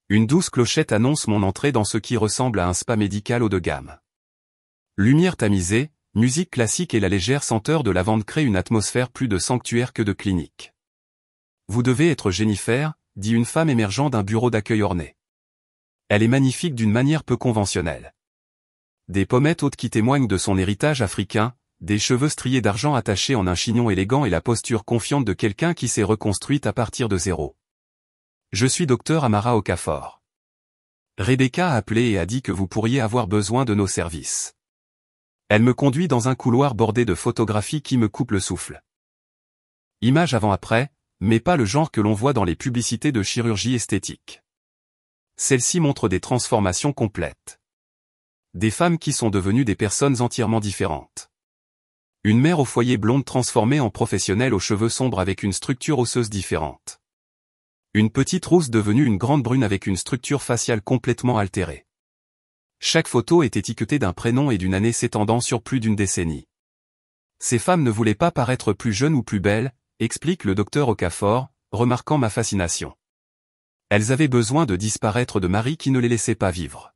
Une douce clochette annonce mon entrée dans ce qui ressemble à un spa médical haut de gamme. Lumière tamisée, musique classique et la légère senteur de lavande créent une atmosphère plus de sanctuaire que de clinique. Vous devez être Jennifer, dit une femme émergeant d'un bureau d'accueil orné. Elle est magnifique d'une manière peu conventionnelle. Des pommettes hautes qui témoignent de son héritage africain, des cheveux striés d'argent attachés en un chignon élégant et la posture confiante de quelqu'un qui s'est reconstruite à partir de zéro. Je suis docteur Amara Okafor. Rebecca a appelé et a dit que vous pourriez avoir besoin de nos services. Elle me conduit dans un couloir bordé de photographies qui me coupent le souffle. Image avant-après, mais pas le genre que l'on voit dans les publicités de chirurgie esthétique. Celle-ci montre des transformations complètes. Des femmes qui sont devenues des personnes entièrement différentes. Une mère au foyer blonde transformée en professionnelle aux cheveux sombres avec une structure osseuse différente. Une petite rousse devenue une grande brune avec une structure faciale complètement altérée. Chaque photo est étiquetée d'un prénom et d'une année s'étendant sur plus d'une décennie. Ces femmes ne voulaient pas paraître plus jeunes ou plus belles, explique le docteur Okafor, remarquant ma fascination. Elles avaient besoin de disparaître de maris qui ne les laissaient pas vivre.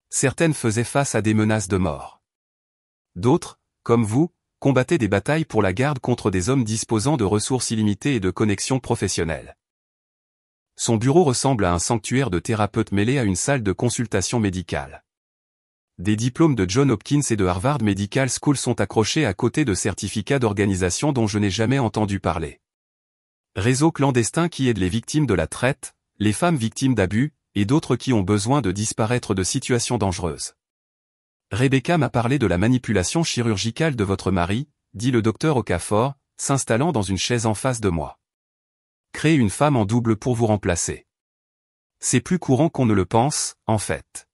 Certaines faisaient face à des menaces de mort. D'autres, comme vous, combattaient des batailles pour la garde contre des hommes disposant de ressources illimitées et de connexions professionnelles. Son bureau ressemble à un sanctuaire de thérapeutes mêlé à une salle de consultation médicale. Des diplômes de Johns Hopkins et de Harvard Medical School sont accrochés à côté de certificats d'organisation dont je n'ai jamais entendu parler. Réseau clandestin qui aide les victimes de la traite, les femmes victimes d'abus, et d'autres qui ont besoin de disparaître de situations dangereuses. Rebecca m'a parlé de la manipulation chirurgicale de votre mari, dit le docteur Okafor, s'installant dans une chaise en face de moi. Créer une femme en double pour vous remplacer. C'est plus courant qu'on ne le pense, en fait.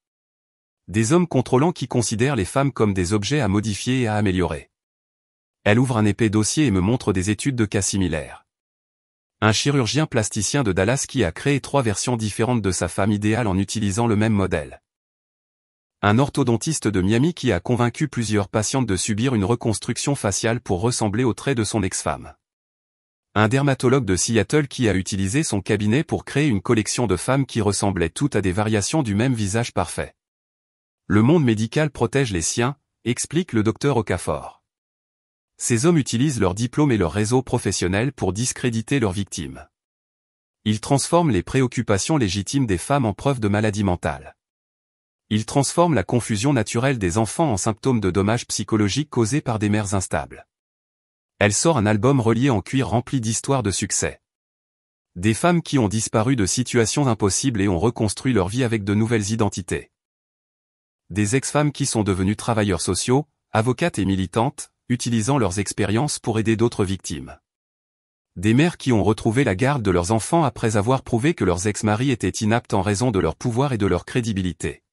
Des hommes contrôlants qui considèrent les femmes comme des objets à modifier et à améliorer. Elle ouvre un épais dossier et me montre des études de cas similaires. Un chirurgien plasticien de Dallas qui a créé 3 versions différentes de sa femme idéale en utilisant le même modèle. Un orthodontiste de Miami qui a convaincu plusieurs patientes de subir une reconstruction faciale pour ressembler aux traits de son ex-femme. Un dermatologue de Seattle qui a utilisé son cabinet pour créer une collection de femmes qui ressemblaient toutes à des variations du même visage parfait. Le monde médical protège les siens, explique le docteur Okafor. Ces hommes utilisent leurs diplômes et leur réseau professionnel pour discréditer leurs victimes. Ils transforment les préoccupations légitimes des femmes en preuves de maladie mentale. Ils transforment la confusion naturelle des enfants en symptômes de dommages psychologiques causés par des mères instables. Elle sort un album relié en cuir rempli d'histoires de succès. Des femmes qui ont disparu de situations impossibles et ont reconstruit leur vie avec de nouvelles identités. Des ex-femmes qui sont devenues travailleurs sociaux, avocates et militantes, utilisant leurs expériences pour aider d'autres victimes. Des mères qui ont retrouvé la garde de leurs enfants après avoir prouvé que leurs ex-maris étaient inaptes en raison de leur pouvoir et de leur crédibilité.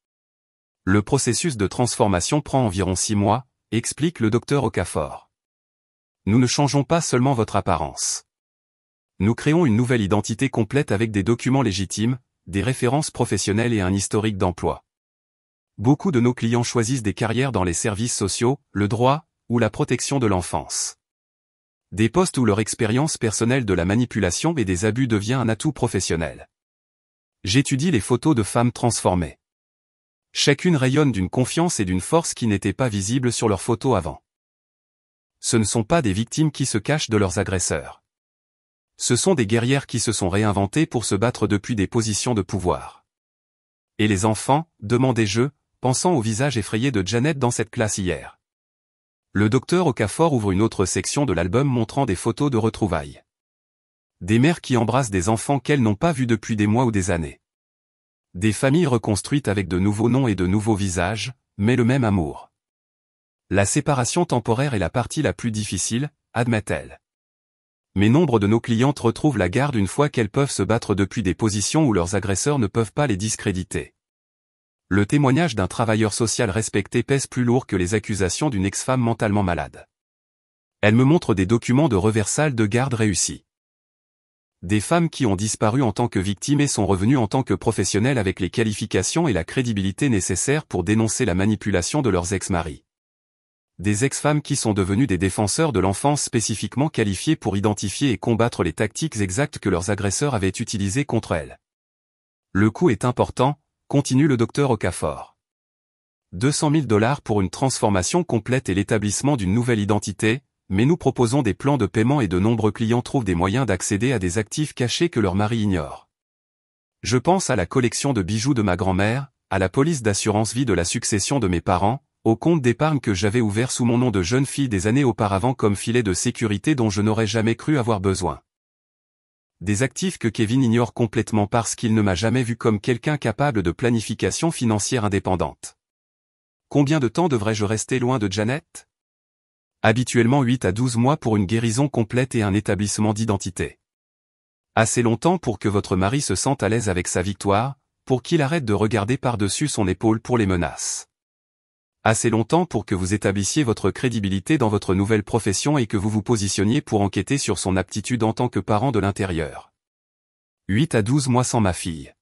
Le processus de transformation prend environ 6 mois, explique le docteur Okafor. Nous ne changeons pas seulement votre apparence. Nous créons une nouvelle identité complète avec des documents légitimes, des références professionnelles et un historique d'emploi. Beaucoup de nos clients choisissent des carrières dans les services sociaux, le droit, ou la protection de l'enfance. Des postes où leur expérience personnelle de la manipulation et des abus devient un atout professionnel. J'étudie les photos de femmes transformées. Chacune rayonne d'une confiance et d'une force qui n'étaient pas visibles sur leurs photos avant. Ce ne sont pas des victimes qui se cachent de leurs agresseurs. Ce sont des guerrières qui se sont réinventées pour se battre depuis des positions de pouvoir. Et les enfants, demandai-je, pensant au visage effrayé de Janet dans cette classe hier. Le docteur Okafor ouvre une autre section de l'album montrant des photos de retrouvailles. Des mères qui embrassent des enfants qu'elles n'ont pas vus depuis des mois ou des années. Des familles reconstruites avec de nouveaux noms et de nouveaux visages, mais le même amour. La séparation temporaire est la partie la plus difficile, admet-elle. Mais nombre de nos clientes retrouvent la garde une fois qu'elles peuvent se battre depuis des positions où leurs agresseurs ne peuvent pas les discréditer. Le témoignage d'un travailleur social respecté pèse plus lourd que les accusations d'une ex-femme mentalement malade. Elle me montre des documents de reversal de garde réussis. Des femmes qui ont disparu en tant que victimes et sont revenues en tant que professionnelles avec les qualifications et la crédibilité nécessaires pour dénoncer la manipulation de leurs ex-maris. Des ex-femmes qui sont devenues des défenseurs de l'enfance spécifiquement qualifiées pour identifier et combattre les tactiques exactes que leurs agresseurs avaient utilisées contre elles. Le coût est important, continue le docteur Okafor. 200 000 $ pour une transformation complète et l'établissement d'une nouvelle identité, mais nous proposons des plans de paiement et de nombreux clients trouvent des moyens d'accéder à des actifs cachés que leur mari ignore. Je pense à la collection de bijoux de ma grand-mère, à la police d'assurance vie de la succession de mes parents, au compte d'épargne que j'avais ouvert sous mon nom de jeune fille des années auparavant comme filet de sécurité dont je n'aurais jamais cru avoir besoin. Des actifs que Kevin ignore complètement parce qu'il ne m'a jamais vu comme quelqu'un capable de planification financière indépendante. Combien de temps devrais-je rester loin de Janet? Habituellement 8 à 12 mois pour une guérison complète et un établissement d'identité. Assez longtemps pour que votre mari se sente à l'aise avec sa victoire, pour qu'il arrête de regarder par-dessus son épaule pour les menaces. Assez longtemps pour que vous établissiez votre crédibilité dans votre nouvelle profession et que vous vous positionniez pour enquêter sur son aptitude en tant que parent de l'intérieur. 8 à 12 mois sans ma fille.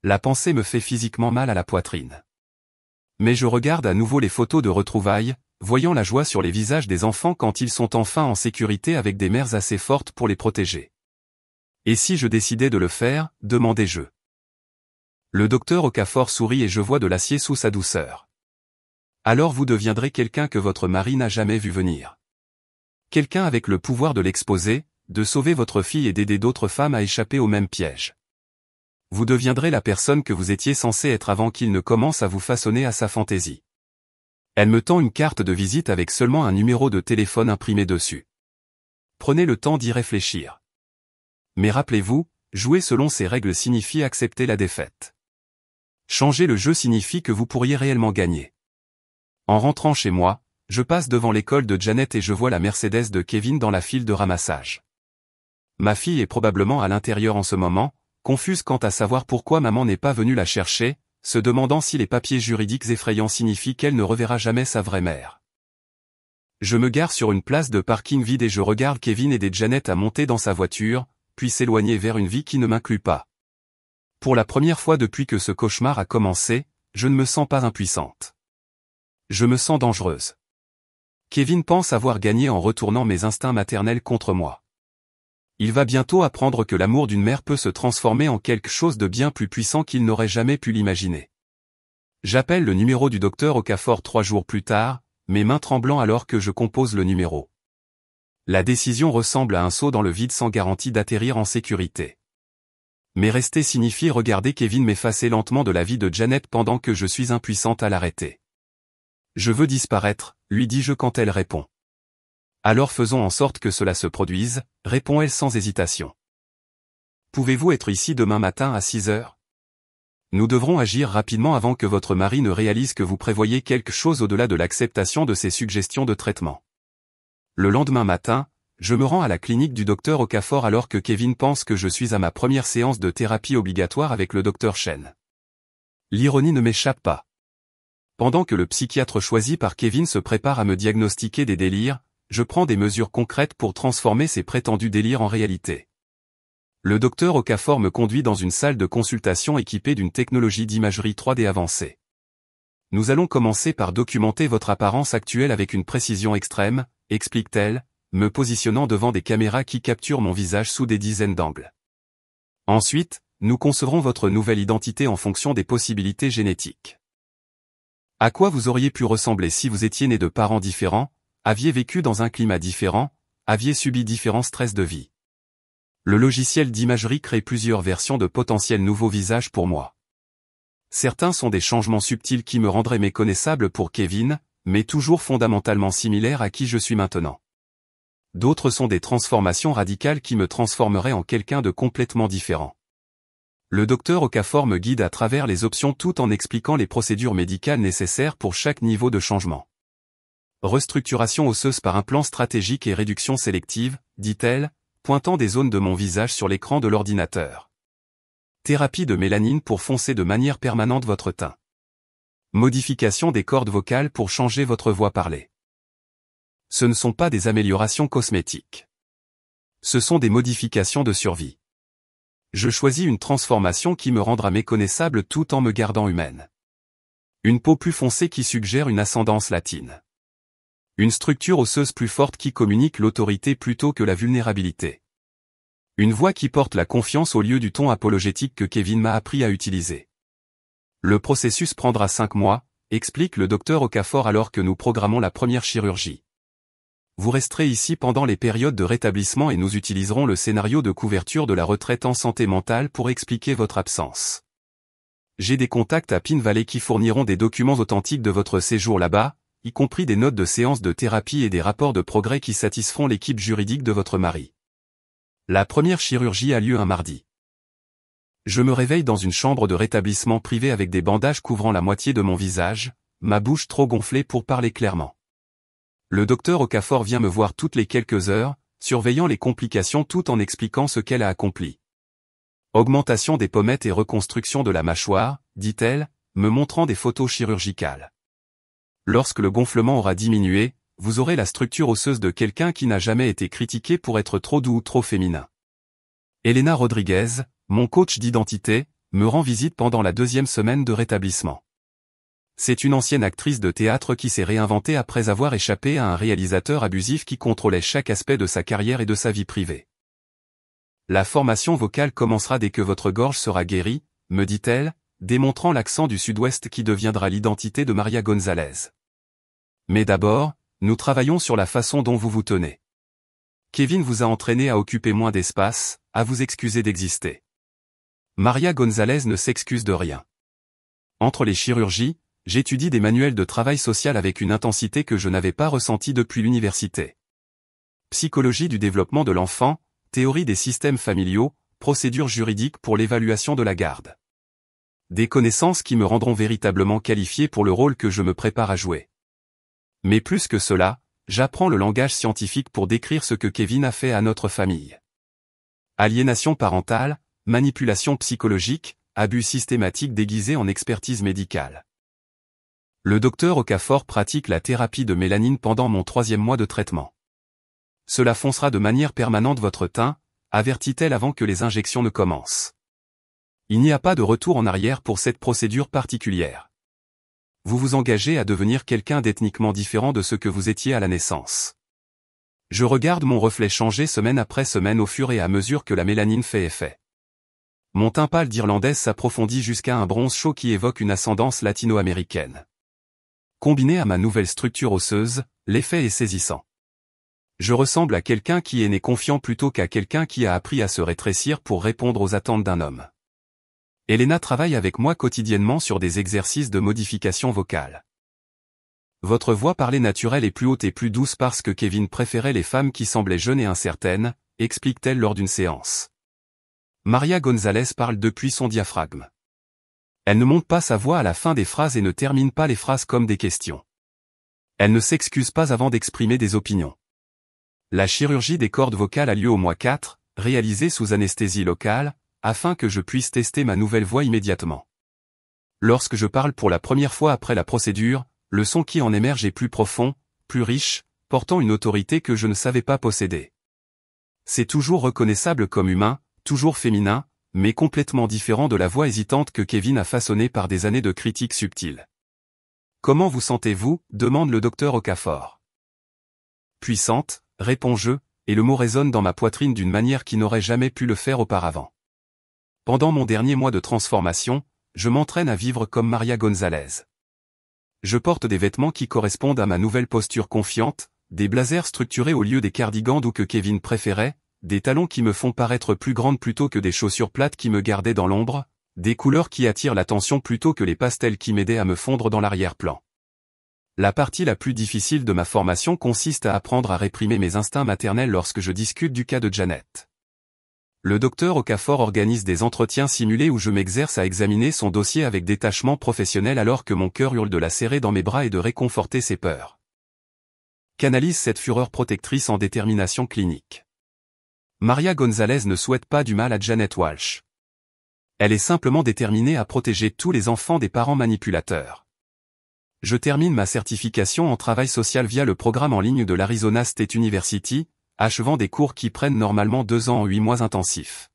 La pensée me fait physiquement mal à la poitrine. Mais je regarde à nouveau les photos de retrouvailles, voyant la joie sur les visages des enfants quand ils sont enfin en sécurité avec des mères assez fortes pour les protéger. Et si je décidais de le faire, demandai-je. Le docteur Okafor sourit et je vois de l'acier sous sa douceur. Alors vous deviendrez quelqu'un que votre mari n'a jamais vu venir. Quelqu'un avec le pouvoir de l'exposer, de sauver votre fille et d'aider d'autres femmes à échapper au même piège. Vous deviendrez la personne que vous étiez censé être avant qu'il ne commence à vous façonner à sa fantaisie. Elle me tend une carte de visite avec seulement un numéro de téléphone imprimé dessus. Prenez le temps d'y réfléchir. Mais rappelez-vous, jouer selon ces règles signifie accepter la défaite. Changer le jeu signifie que vous pourriez réellement gagner. En rentrant chez moi, je passe devant l'école de Janet et je vois la Mercedes de Kevin dans la file de ramassage. Ma fille est probablement à l'intérieur en ce moment, confuse quant à savoir pourquoi maman n'est pas venue la chercher, se demandant si les papiers juridiques effrayants signifient qu'elle ne reverra jamais sa vraie mère. Je me gare sur une place de parking vide et je regarde Kevin aider Janet à monter dans sa voiture, puis s'éloigner vers une vie qui ne m'inclut pas. Pour la première fois depuis que ce cauchemar a commencé, je ne me sens pas impuissante. Je me sens dangereuse. Kevin pense avoir gagné en retournant mes instincts maternels contre moi. Il va bientôt apprendre que l'amour d'une mère peut se transformer en quelque chose de bien plus puissant qu'il n'aurait jamais pu l'imaginer. J'appelle le numéro du docteur Okafor 3 jours plus tard, mes mains tremblant alors que je compose le numéro. La décision ressemble à un saut dans le vide sans garantie d'atterrir en sécurité. Mais rester signifie regarder Kevin m'effacer lentement de la vie de Janet pendant que je suis impuissante à l'arrêter. Je veux disparaître, lui dis-je quand elle répond. Alors faisons en sorte que cela se produise, répond-elle sans hésitation. Pouvez-vous être ici demain matin à 6 heures? Nous devrons agir rapidement avant que votre mari ne réalise que vous prévoyez quelque chose au-delà de l'acceptation de ses suggestions de traitement. Le lendemain matin, je me rends à la clinique du docteur Okafor alors que Kevin pense que je suis à ma première séance de thérapie obligatoire avec le docteur Chen. L'ironie ne m'échappe pas. Pendant que le psychiatre choisi par Kevin se prépare à me diagnostiquer des délires, je prends des mesures concrètes pour transformer ces prétendus délires en réalité. Le docteur Okafor me conduit dans une salle de consultation équipée d'une technologie d'imagerie 3D avancée. Nous allons commencer par documenter votre apparence actuelle avec une précision extrême, explique-t-elle, me positionnant devant des caméras qui capturent mon visage sous des dizaines d'angles. Ensuite, nous concevrons votre nouvelle identité en fonction des possibilités génétiques. À quoi vous auriez pu ressembler si vous étiez né de parents différents, aviez vécu dans un climat différent, aviez subi différents stress de vie. Le logiciel d'imagerie crée plusieurs versions de potentiels nouveaux visages pour moi. Certains sont des changements subtils qui me rendraient méconnaissable pour Kevin, mais toujours fondamentalement similaires à qui je suis maintenant. D'autres sont des transformations radicales qui me transformeraient en quelqu'un de complètement différent. Le docteur Okafor me guide à travers les options tout en expliquant les procédures médicales nécessaires pour chaque niveau de changement. Restructuration osseuse par implant stratégique et réduction sélective, dit-elle, pointant des zones de mon visage sur l'écran de l'ordinateur. Thérapie de mélanine pour foncer de manière permanente votre teint. Modification des cordes vocales pour changer votre voix parlée. Ce ne sont pas des améliorations cosmétiques. Ce sont des modifications de survie. Je choisis une transformation qui me rendra méconnaissable tout en me gardant humaine. Une peau plus foncée qui suggère une ascendance latine. Une structure osseuse plus forte qui communique l'autorité plutôt que la vulnérabilité. Une voix qui porte la confiance au lieu du ton apologétique que Kevin m'a appris à utiliser. Le processus prendra 5 mois, explique le docteur Okafor alors que nous programmons la première chirurgie. Vous resterez ici pendant les périodes de rétablissement et nous utiliserons le scénario de couverture de la retraite en santé mentale pour expliquer votre absence. J'ai des contacts à Pine Valley qui fourniront des documents authentiques de votre séjour là-bas, y compris des notes de séances de thérapie et des rapports de progrès qui satisferont l'équipe juridique de votre mari. La première chirurgie a lieu un mardi. Je me réveille dans une chambre de rétablissement privée avec des bandages couvrant la moitié de mon visage, ma bouche trop gonflée pour parler clairement. Le docteur Okafor vient me voir toutes les quelques heures, surveillant les complications tout en expliquant ce qu'elle a accompli. Augmentation des pommettes et reconstruction de la mâchoire, dit-elle, me montrant des photos chirurgicales. Lorsque le gonflement aura diminué, vous aurez la structure osseuse de quelqu'un qui n'a jamais été critiqué pour être trop doux ou trop féminin. Elena Rodriguez, mon coach d'identité, me rend visite pendant la 2e semaine de rétablissement. C'est une ancienne actrice de théâtre qui s'est réinventée après avoir échappé à un réalisateur abusif qui contrôlait chaque aspect de sa carrière et de sa vie privée. La formation vocale commencera dès que votre gorge sera guérie, me dit-elle, démontrant l'accent du sud-ouest qui deviendra l'identité de Maria Gonzalez. Mais d'abord, nous travaillons sur la façon dont vous vous tenez. Kevin vous a entraîné à occuper moins d'espace, à vous excuser d'exister. Maria Gonzalez ne s'excuse de rien. Entre les chirurgies, j'étudie des manuels de travail social avec une intensité que je n'avais pas ressentie depuis l'université. Psychologie du développement de l'enfant, théorie des systèmes familiaux, procédures juridiques pour l'évaluation de la garde. Des connaissances qui me rendront véritablement qualifié pour le rôle que je me prépare à jouer. Mais plus que cela, j'apprends le langage scientifique pour décrire ce que Kevin a fait à notre famille. Aliénation parentale, manipulation psychologique, abus systématique déguisé en expertise médicale. Le docteur Okafor pratique la thérapie de mélanine pendant mon 3e mois de traitement. Cela foncera de manière permanente votre teint, avertit-elle avant que les injections ne commencent. Il n'y a pas de retour en arrière pour cette procédure particulière. Vous vous engagez à devenir quelqu'un d'ethniquement différent de ce que vous étiez à la naissance. Je regarde mon reflet changer semaine après semaine au fur et à mesure que la mélanine fait effet. Mon teint pâle d'Irlandaise s'approfondit jusqu'à un bronze chaud qui évoque une ascendance latino-américaine. Combiné à ma nouvelle structure osseuse, l'effet est saisissant. Je ressemble à quelqu'un qui est né confiant plutôt qu'à quelqu'un qui a appris à se rétrécir pour répondre aux attentes d'un homme. Elena travaille avec moi quotidiennement sur des exercices de modification vocale. Votre voix parlée naturelle est plus haute et plus douce parce que Kevin préférait les femmes qui semblaient jeunes et incertaines, explique-t-elle lors d'une séance. Maria Gonzalez parle depuis son diaphragme. Elle ne monte pas sa voix à la fin des phrases et ne termine pas les phrases comme des questions. Elle ne s'excuse pas avant d'exprimer des opinions. La chirurgie des cordes vocales a lieu au mois 4, réalisée sous anesthésie locale, afin que je puisse tester ma nouvelle voix immédiatement. Lorsque je parle pour la première fois après la procédure, le son qui en émerge est plus profond, plus riche, portant une autorité que je ne savais pas posséder. C'est toujours reconnaissable comme humain, toujours féminin, mais complètement différent de la voix hésitante que Kevin a façonnée par des années de critiques subtiles. Comment vous sentez-vous ? Demande le docteur Okafor. Puissante, réponds-je, et le mot résonne dans ma poitrine d'une manière qui n'aurait jamais pu le faire auparavant. Pendant mon dernier mois de transformation, je m'entraîne à vivre comme Maria Gonzalez. Je porte des vêtements qui correspondent à ma nouvelle posture confiante, des blazers structurés au lieu des cardigans doux que Kevin préférait, des talons qui me font paraître plus grande plutôt que des chaussures plates qui me gardaient dans l'ombre, des couleurs qui attirent l'attention plutôt que les pastels qui m'aidaient à me fondre dans l'arrière-plan. La partie la plus difficile de ma formation consiste à apprendre à réprimer mes instincts maternels lorsque je discute du cas de Janet. Le docteur Okafor organise des entretiens simulés où je m'exerce à examiner son dossier avec détachement professionnel alors que mon cœur hurle de la serrer dans mes bras et de réconforter ses peurs. Canalise cette fureur protectrice en détermination clinique. Maria Gonzalez ne souhaite pas du mal à Janet Walsh. Elle est simplement déterminée à protéger tous les enfants des parents manipulateurs. Je termine ma certification en travail social via le programme en ligne de l'Arizona State University, achevant des cours qui prennent normalement 2 ans en 8 mois intensifs.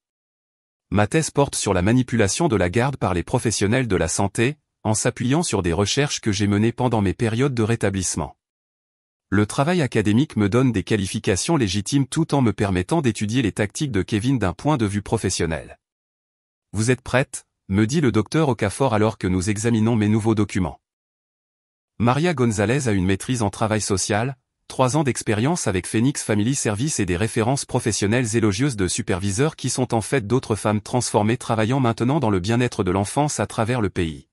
Ma thèse porte sur la manipulation de la garde par les professionnels de la santé, en s'appuyant sur des recherches que j'ai menées pendant mes périodes de rétablissement. Le travail académique me donne des qualifications légitimes tout en me permettant d'étudier les tactiques de Kevin d'un point de vue professionnel. Vous êtes prête, me dit le docteur Okafor alors que nous examinons mes nouveaux documents. Maria Gonzalez a une maîtrise en travail social, 3 ans d'expérience avec Phoenix Family Service et des références professionnelles élogieuses de superviseurs qui sont en fait d'autres femmes transformées travaillant maintenant dans le bien-être de l'enfance à travers le pays.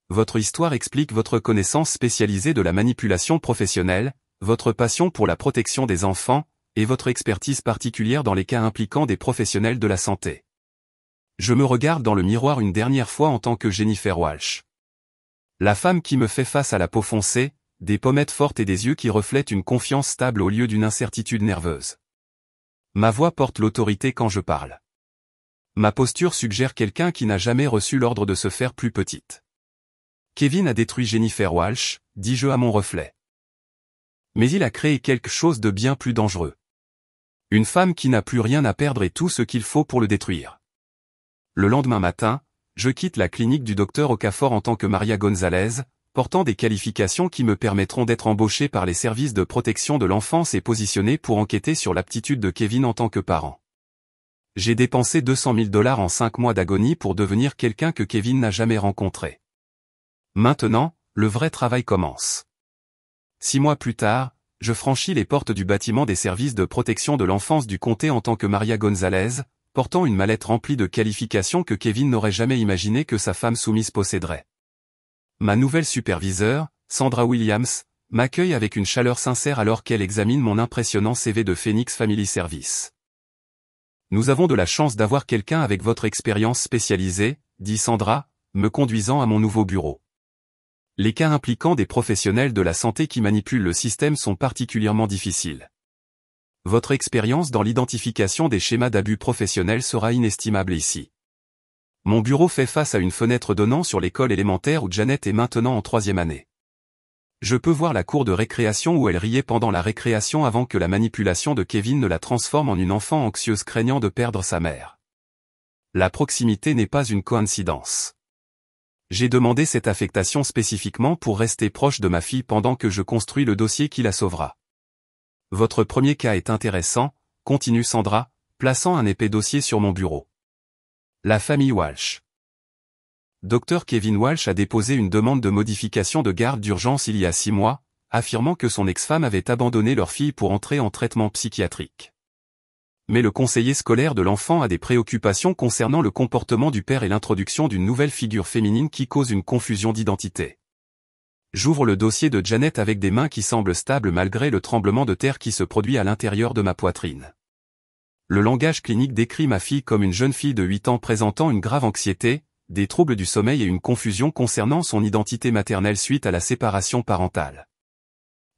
Votre histoire explique votre connaissance spécialisée de la manipulation professionnelle, votre passion pour la protection des enfants, et votre expertise particulière dans les cas impliquant des professionnels de la santé. Je me regarde dans le miroir une dernière fois en tant que Jennifer Walsh. La femme qui me fait face à la peau foncée, des pommettes fortes et des yeux qui reflètent une confiance stable au lieu d'une incertitude nerveuse. Ma voix porte l'autorité quand je parle. Ma posture suggère quelqu'un qui n'a jamais reçu l'ordre de se faire plus petite. Kevin a détruit Jennifer Walsh, dis-je à mon reflet. Mais il a créé quelque chose de bien plus dangereux. Une femme qui n'a plus rien à perdre et tout ce qu'il faut pour le détruire. Le lendemain matin, je quitte la clinique du docteur Okafor en tant que Maria Gonzalez, portant des qualifications qui me permettront d'être embauché par les services de protection de l'enfance et positionné pour enquêter sur l'aptitude de Kevin en tant que parent. J'ai dépensé $200 000 en 5 mois d'agonie pour devenir quelqu'un que Kevin n'a jamais rencontré. Maintenant, le vrai travail commence. 6 mois plus tard, je franchis les portes du bâtiment des services de protection de l'enfance du comté en tant que Maria Gonzalez, portant une mallette remplie de qualifications que Kevin n'aurait jamais imaginé que sa femme soumise posséderait. Ma nouvelle superviseure, Sandra Williams, m'accueille avec une chaleur sincère alors qu'elle examine mon impressionnant CV de Phoenix Family Service. Nous avons de la chance d'avoir quelqu'un avec votre expérience spécialisée, dit Sandra, me conduisant à mon nouveau bureau. Les cas impliquant des professionnels de la santé qui manipulent le système sont particulièrement difficiles. Votre expérience dans l'identification des schémas d'abus professionnels sera inestimable ici. Mon bureau fait face à une fenêtre donnant sur l'école élémentaire où Janet est maintenant en 3e année. Je peux voir la cour de récréation où elle riait pendant la récréation avant que la manipulation de Kevin ne la transforme en une enfant anxieuse craignant de perdre sa mère. La proximité n'est pas une coïncidence. J'ai demandé cette affectation spécifiquement pour rester proche de ma fille pendant que je construis le dossier qui la sauvera. Votre premier cas est intéressant, continue Sandra, plaçant un épais dossier sur mon bureau. La famille Walsh. Dr Kevin Walsh a déposé une demande de modification de garde d'urgence il y a 6 mois, affirmant que son ex-femme avait abandonné leur fille pour entrer en traitement psychiatrique. Mais le conseiller scolaire de l'enfant a des préoccupations concernant le comportement du père et l'introduction d'une nouvelle figure féminine qui cause une confusion d'identité. J'ouvre le dossier de Janet avec des mains qui semblent stables malgré le tremblement de terre qui se produit à l'intérieur de ma poitrine. Le langage clinique décrit ma fille comme une jeune fille de 8 ans présentant une grave anxiété, des troubles du sommeil et une confusion concernant son identité maternelle suite à la séparation parentale.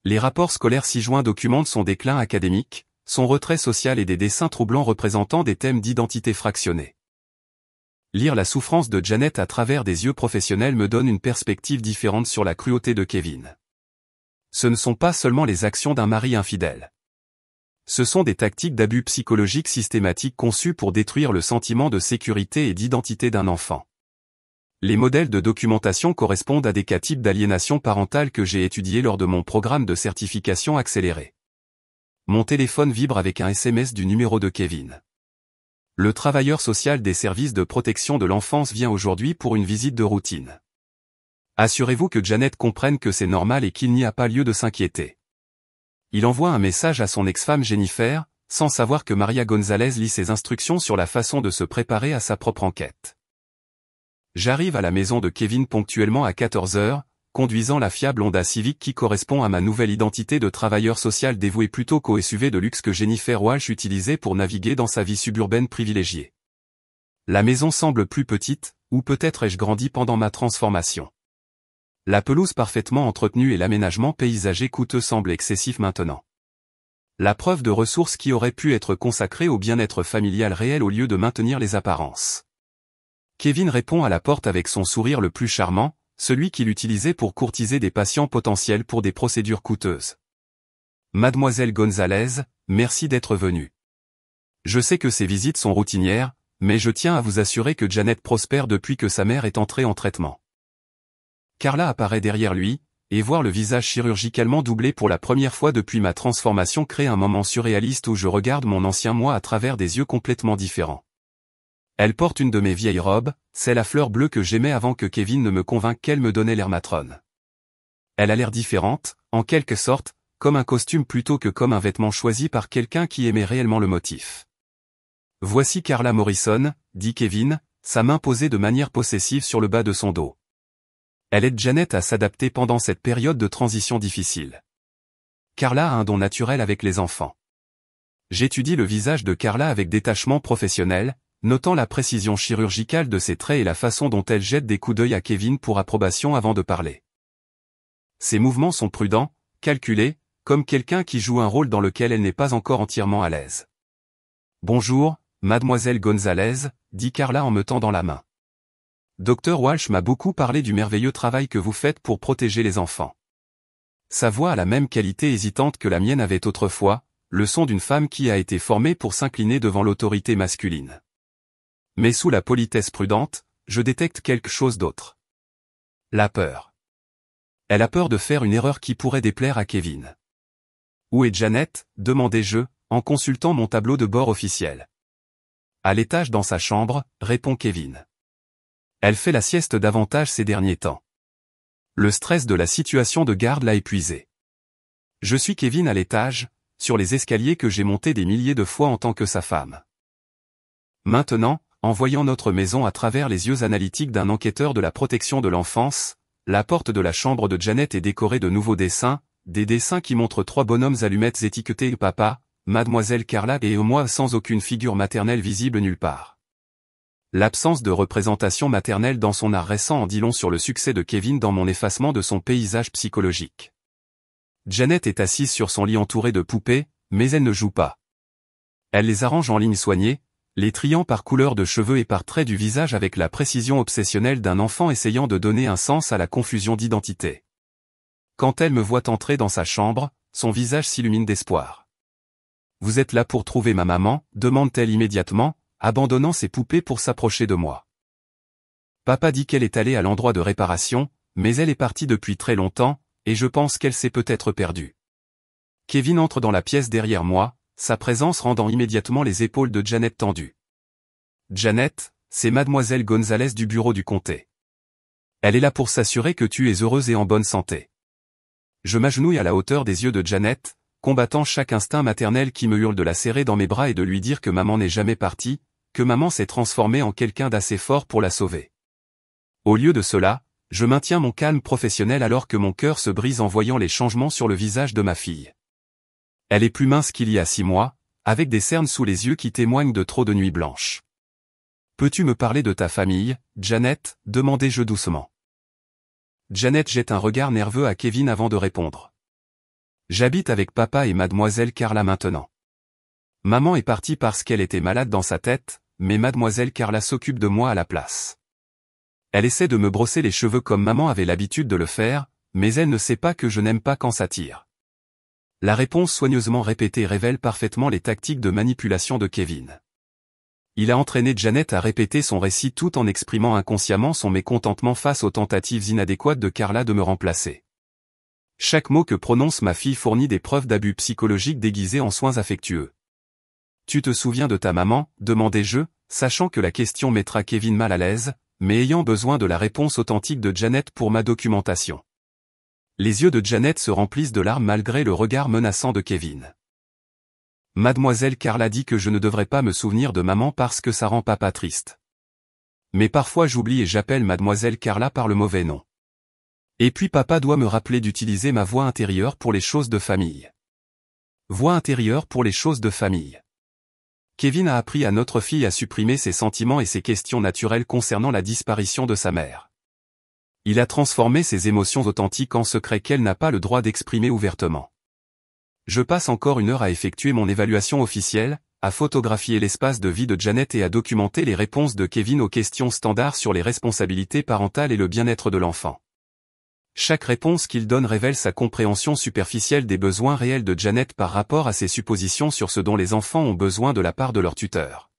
Les rapports scolaires ci-joints documentent son déclin académique, son retrait social et des dessins troublants représentant des thèmes d'identité fractionnée. Lire la souffrance de Janet à travers des yeux professionnels me donne une perspective différente sur la cruauté de Kevin. Ce ne sont pas seulement les actions d'un mari infidèle. Ce sont des tactiques d'abus psychologiques systématiques conçues pour détruire le sentiment de sécurité et d'identité d'un enfant. Les modèles de documentation correspondent à des cas types d'aliénation parentale que j'ai étudiés lors de mon programme de certification accélérée. Mon téléphone vibre avec un SMS du numéro de Kevin. Le travailleur social des services de protection de l'enfance vient aujourd'hui pour une visite de routine. Assurez-vous que Janet comprenne que c'est normal et qu'il n'y a pas lieu de s'inquiéter. Il envoie un message à son ex-femme Jennifer, sans savoir que Maria Gonzalez lit ses instructions sur la façon de se préparer à sa propre enquête. J'arrive à la maison de Kevin ponctuellement à 14 h, conduisant la fiable Honda Civic qui correspond à ma nouvelle identité de travailleur social dévoué plutôt qu'au SUV de luxe que Jennifer Walsh utilisait pour naviguer dans sa vie suburbaine privilégiée. La maison semble plus petite, ou peut-être ai-je grandi pendant ma transformation. La pelouse parfaitement entretenue et l'aménagement paysager coûteux semblent excessifs maintenant. La preuve de ressources qui auraient pu être consacrées au bien-être familial réel au lieu de maintenir les apparences. Kevin répond à la porte avec son sourire le plus charmant, celui qu'il utilisait pour courtiser des patients potentiels pour des procédures coûteuses. Mademoiselle Gonzalez, merci d'être venue. Je sais que ces visites sont routinières, mais je tiens à vous assurer que Janet prospère depuis que sa mère est entrée en traitement. Carla apparaît derrière lui, et voir le visage chirurgicalement doublé pour la première fois depuis ma transformation crée un moment surréaliste où je regarde mon ancien moi à travers des yeux complètement différents. Elle porte une de mes vieilles robes, celle à fleurs bleues que j'aimais avant que Kevin ne me convainque qu'elle me donnait l'air matrone. Elle a l'air différente, en quelque sorte, comme un costume plutôt que comme un vêtement choisi par quelqu'un qui aimait réellement le motif. Voici Carla Morrison, dit Kevin, sa main posée de manière possessive sur le bas de son dos. Elle aide Janet à s'adapter pendant cette période de transition difficile. Carla a un don naturel avec les enfants. J'étudie le visage de Carla avec détachement professionnel, notant la précision chirurgicale de ses traits et la façon dont elle jette des coups d'œil à Kevin pour approbation avant de parler. Ses mouvements sont prudents, calculés, comme quelqu'un qui joue un rôle dans lequel elle n'est pas encore entièrement à l'aise. Bonjour, mademoiselle Gonzalez, dit Carla en me tendant la main. Dr Walsh m'a beaucoup parlé du merveilleux travail que vous faites pour protéger les enfants. Sa voix a la même qualité hésitante que la mienne avait autrefois, le son d'une femme qui a été formée pour s'incliner devant l'autorité masculine. Mais sous la politesse prudente, je détecte quelque chose d'autre. La peur. Elle a peur de faire une erreur qui pourrait déplaire à Kevin. Où est Janet, demandai-je, en consultant mon tableau de bord officiel. À l'étage dans sa chambre, répond Kevin. Elle fait la sieste davantage ces derniers temps. Le stress de la situation de garde l'a épuisée. Je suis Kevin à l'étage, sur les escaliers que j'ai montés des milliers de fois en tant que sa femme. Maintenant, en voyant notre maison à travers les yeux analytiques d'un enquêteur de la protection de l'enfance, la porte de la chambre de Janet est décorée de nouveaux dessins, des dessins qui montrent 3 bonhommes allumettes étiquetés papa, mademoiselle Carla et moi sans aucune figure maternelle visible nulle part. L'absence de représentation maternelle dans son art récent en dit long sur le succès de Kevin dans mon effacement de son paysage psychologique. Janet est assise sur son lit entourée de poupées, mais elle ne joue pas. Elle les arrange en lignes soignées, les triant par couleur de cheveux et par traits du visage avec la précision obsessionnelle d'un enfant essayant de donner un sens à la confusion d'identité. Quand elle me voit entrer dans sa chambre, son visage s'illumine d'espoir. « Vous êtes là pour trouver ma maman ?» demande-t-elle immédiatement, abandonnant ses poupées pour s'approcher de moi. Papa dit qu'elle est allée à l'endroit de réparation, mais elle est partie depuis très longtemps, et je pense qu'elle s'est peut-être perdue. Kevin entre dans la pièce derrière moi, sa présence rendant immédiatement les épaules de Janet tendues. Janet, c'est mademoiselle Gonzalez du bureau du comté. Elle est là pour s'assurer que tu es heureuse et en bonne santé. Je m'agenouille à la hauteur des yeux de Janet, combattant chaque instinct maternel qui me hurle de la serrer dans mes bras et de lui dire que maman n'est jamais partie, que maman s'est transformée en quelqu'un d'assez fort pour la sauver. Au lieu de cela, je maintiens mon calme professionnel alors que mon cœur se brise en voyant les changements sur le visage de ma fille. Elle est plus mince qu'il y a 6 mois, avec des cernes sous les yeux qui témoignent de trop de nuits blanches. Peux-tu me parler de ta famille, Janet, demandai-je doucement. Janet jette un regard nerveux à Kevin avant de répondre. J'habite avec papa et mademoiselle Carla maintenant. Maman est partie parce qu'elle était malade dans sa tête, mais mademoiselle Carla s'occupe de moi à la place. Elle essaie de me brosser les cheveux comme maman avait l'habitude de le faire, mais elle ne sait pas que je n'aime pas quand ça tire. La réponse soigneusement répétée révèle parfaitement les tactiques de manipulation de Kevin. Il a entraîné Janet à répéter son récit tout en exprimant inconsciemment son mécontentement face aux tentatives inadéquates de Carla de me remplacer. Chaque mot que prononce ma fille fournit des preuves d'abus psychologiques déguisés en soins affectueux. « Tu te souviens de ta maman ?» demandai-je, sachant que la question mettra Kevin mal à l'aise, mais ayant besoin de la réponse authentique de Janet pour ma documentation. Les yeux de Janet se remplissent de larmes malgré le regard menaçant de Kevin. Mademoiselle Carla dit que je ne devrais pas me souvenir de maman parce que ça rend papa triste. Mais parfois j'oublie et j'appelle mademoiselle Carla par le mauvais nom. Et puis papa doit me rappeler d'utiliser ma voix intérieure pour les choses de famille. Voix intérieure pour les choses de famille. Kevin a appris à notre fille à supprimer ses sentiments et ses questions naturelles concernant la disparition de sa mère. Il a transformé ses émotions authentiques en secrets qu'elle n'a pas le droit d'exprimer ouvertement. Je passe encore 1 heure à effectuer mon évaluation officielle, à photographier l'espace de vie de Janet et à documenter les réponses de Kevin aux questions standards sur les responsabilités parentales et le bien-être de l'enfant. Chaque réponse qu'il donne révèle sa compréhension superficielle des besoins réels de Janet par rapport à ses suppositions sur ce dont les enfants ont besoin de la part de leur tuteur.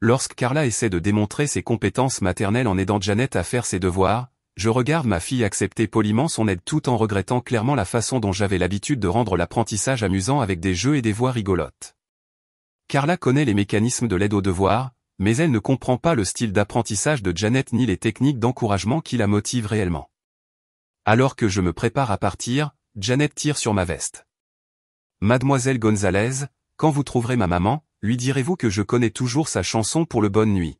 Lorsque Carla essaie de démontrer ses compétences maternelles en aidant Janet à faire ses devoirs, je regarde ma fille accepter poliment son aide tout en regrettant clairement la façon dont j'avais l'habitude de rendre l'apprentissage amusant avec des jeux et des voix rigolotes. Carla connaît les mécanismes de l'aide aux devoirs, mais elle ne comprend pas le style d'apprentissage de Janet ni les techniques d'encouragement qui la motivent réellement. Alors que je me prépare à partir, Janet tire sur ma veste. Mademoiselle Gonzalez, quand vous trouverez ma maman, lui direz-vous que je connais toujours sa chanson pour le bonne nuit.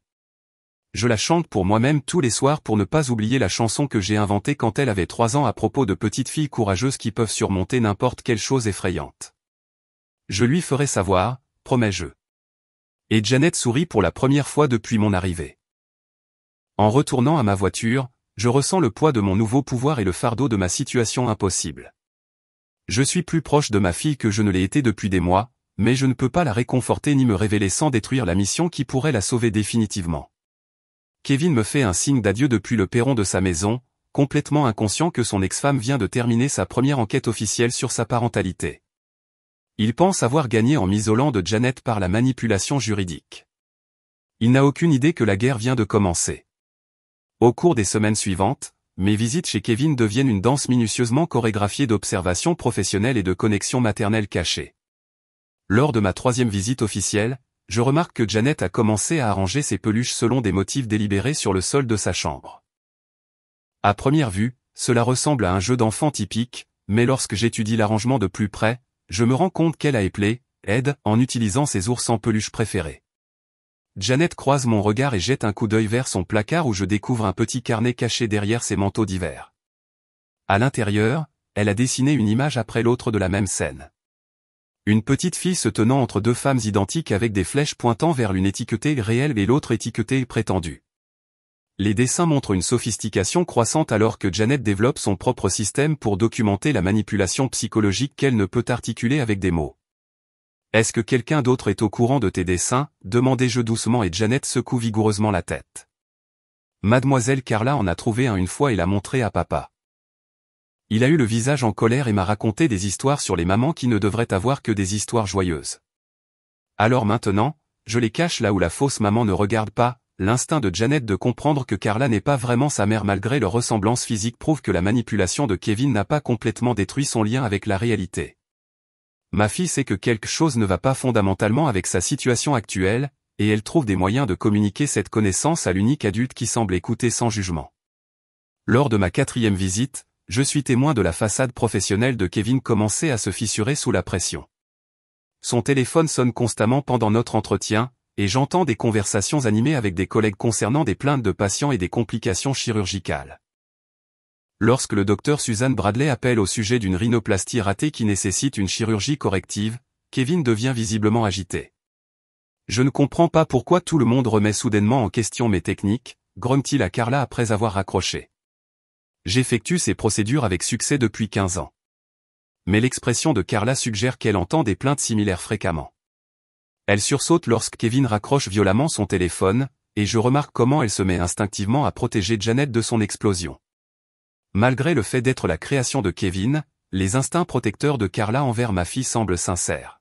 Je la chante pour moi-même tous les soirs pour ne pas oublier la chanson que j'ai inventée quand elle avait 3 ans à propos de petites filles courageuses qui peuvent surmonter n'importe quelle chose effrayante. Je lui ferai savoir, promets-je. Et Janet sourit pour la première fois depuis mon arrivée. En retournant à ma voiture, je ressens le poids de mon nouveau pouvoir et le fardeau de ma situation impossible. Je suis plus proche de ma fille que je ne l'ai été depuis des mois, mais je ne peux pas la réconforter ni me révéler sans détruire la mission qui pourrait la sauver définitivement. Kevin me fait un signe d'adieu depuis le perron de sa maison, complètement inconscient que son ex-femme vient de terminer sa première enquête officielle sur sa parentalité. Il pense avoir gagné en m'isolant de Janet par la manipulation juridique. Il n'a aucune idée que la guerre vient de commencer. Au cours des semaines suivantes, mes visites chez Kevin deviennent une danse minutieusement chorégraphiée d'observations professionnelles et de connexions maternelles cachées. Lors de ma 3e visite officielle, je remarque que Janet a commencé à arranger ses peluches selon des motifs délibérés sur le sol de sa chambre. À première vue, cela ressemble à un jeu d'enfant typique, mais lorsque j'étudie l'arrangement de plus près, je me rends compte qu'elle a éplé, aide, en utilisant ses ours en peluche préférés. Janet croise mon regard et jette un coup d'œil vers son placard où je découvre un petit carnet caché derrière ses manteaux d'hiver. À l'intérieur, elle a dessiné une image après l'autre de la même scène. Une petite fille se tenant entre 2 femmes identiques avec des flèches pointant vers l'une étiquetée réelle et l'autre étiquetée prétendue. Les dessins montrent une sophistication croissante alors que Janet développe son propre système pour documenter la manipulation psychologique qu'elle ne peut articuler avec des mots. Est-ce que quelqu'un d'autre est au courant de tes dessins? Demandai-je doucement et Janet secoue vigoureusement la tête. Mademoiselle Carla en a trouvé un une fois et l'a montré à papa. Il a eu le visage en colère et m'a raconté des histoires sur les mamans qui ne devraient avoir que des histoires joyeuses. Alors maintenant, je les cache là où la fausse maman ne regarde pas. L'instinct de Janet de comprendre que Carla n'est pas vraiment sa mère malgré leur ressemblance physique prouve que la manipulation de Kevin n'a pas complètement détruit son lien avec la réalité. Ma fille sait que quelque chose ne va pas fondamentalement avec sa situation actuelle, et elle trouve des moyens de communiquer cette connaissance à l'unique adulte qui semble écouter sans jugement. Lors de ma 4e visite, je suis témoin de la façade professionnelle de Kevin commencer à se fissurer sous la pression. Son téléphone sonne constamment pendant notre entretien, et j'entends des conversations animées avec des collègues concernant des plaintes de patients et des complications chirurgicales. Lorsque le docteur Suzanne Bradley appelle au sujet d'une rhinoplastie ratée qui nécessite une chirurgie corrective, Kevin devient visiblement agité. Je ne comprends pas pourquoi tout le monde remet soudainement en question mes techniques, gromme-t-il à Carla après avoir raccroché. J'effectue ces procédures avec succès depuis 15 ans. Mais l'expression de Carla suggère qu'elle entend des plaintes similaires fréquemment. Elle sursaute lorsque Kevin raccroche violemment son téléphone, et je remarque comment elle se met instinctivement à protéger Janet de son explosion. Malgré le fait d'être la création de Kevin, les instincts protecteurs de Carla envers ma fille semblent sincères.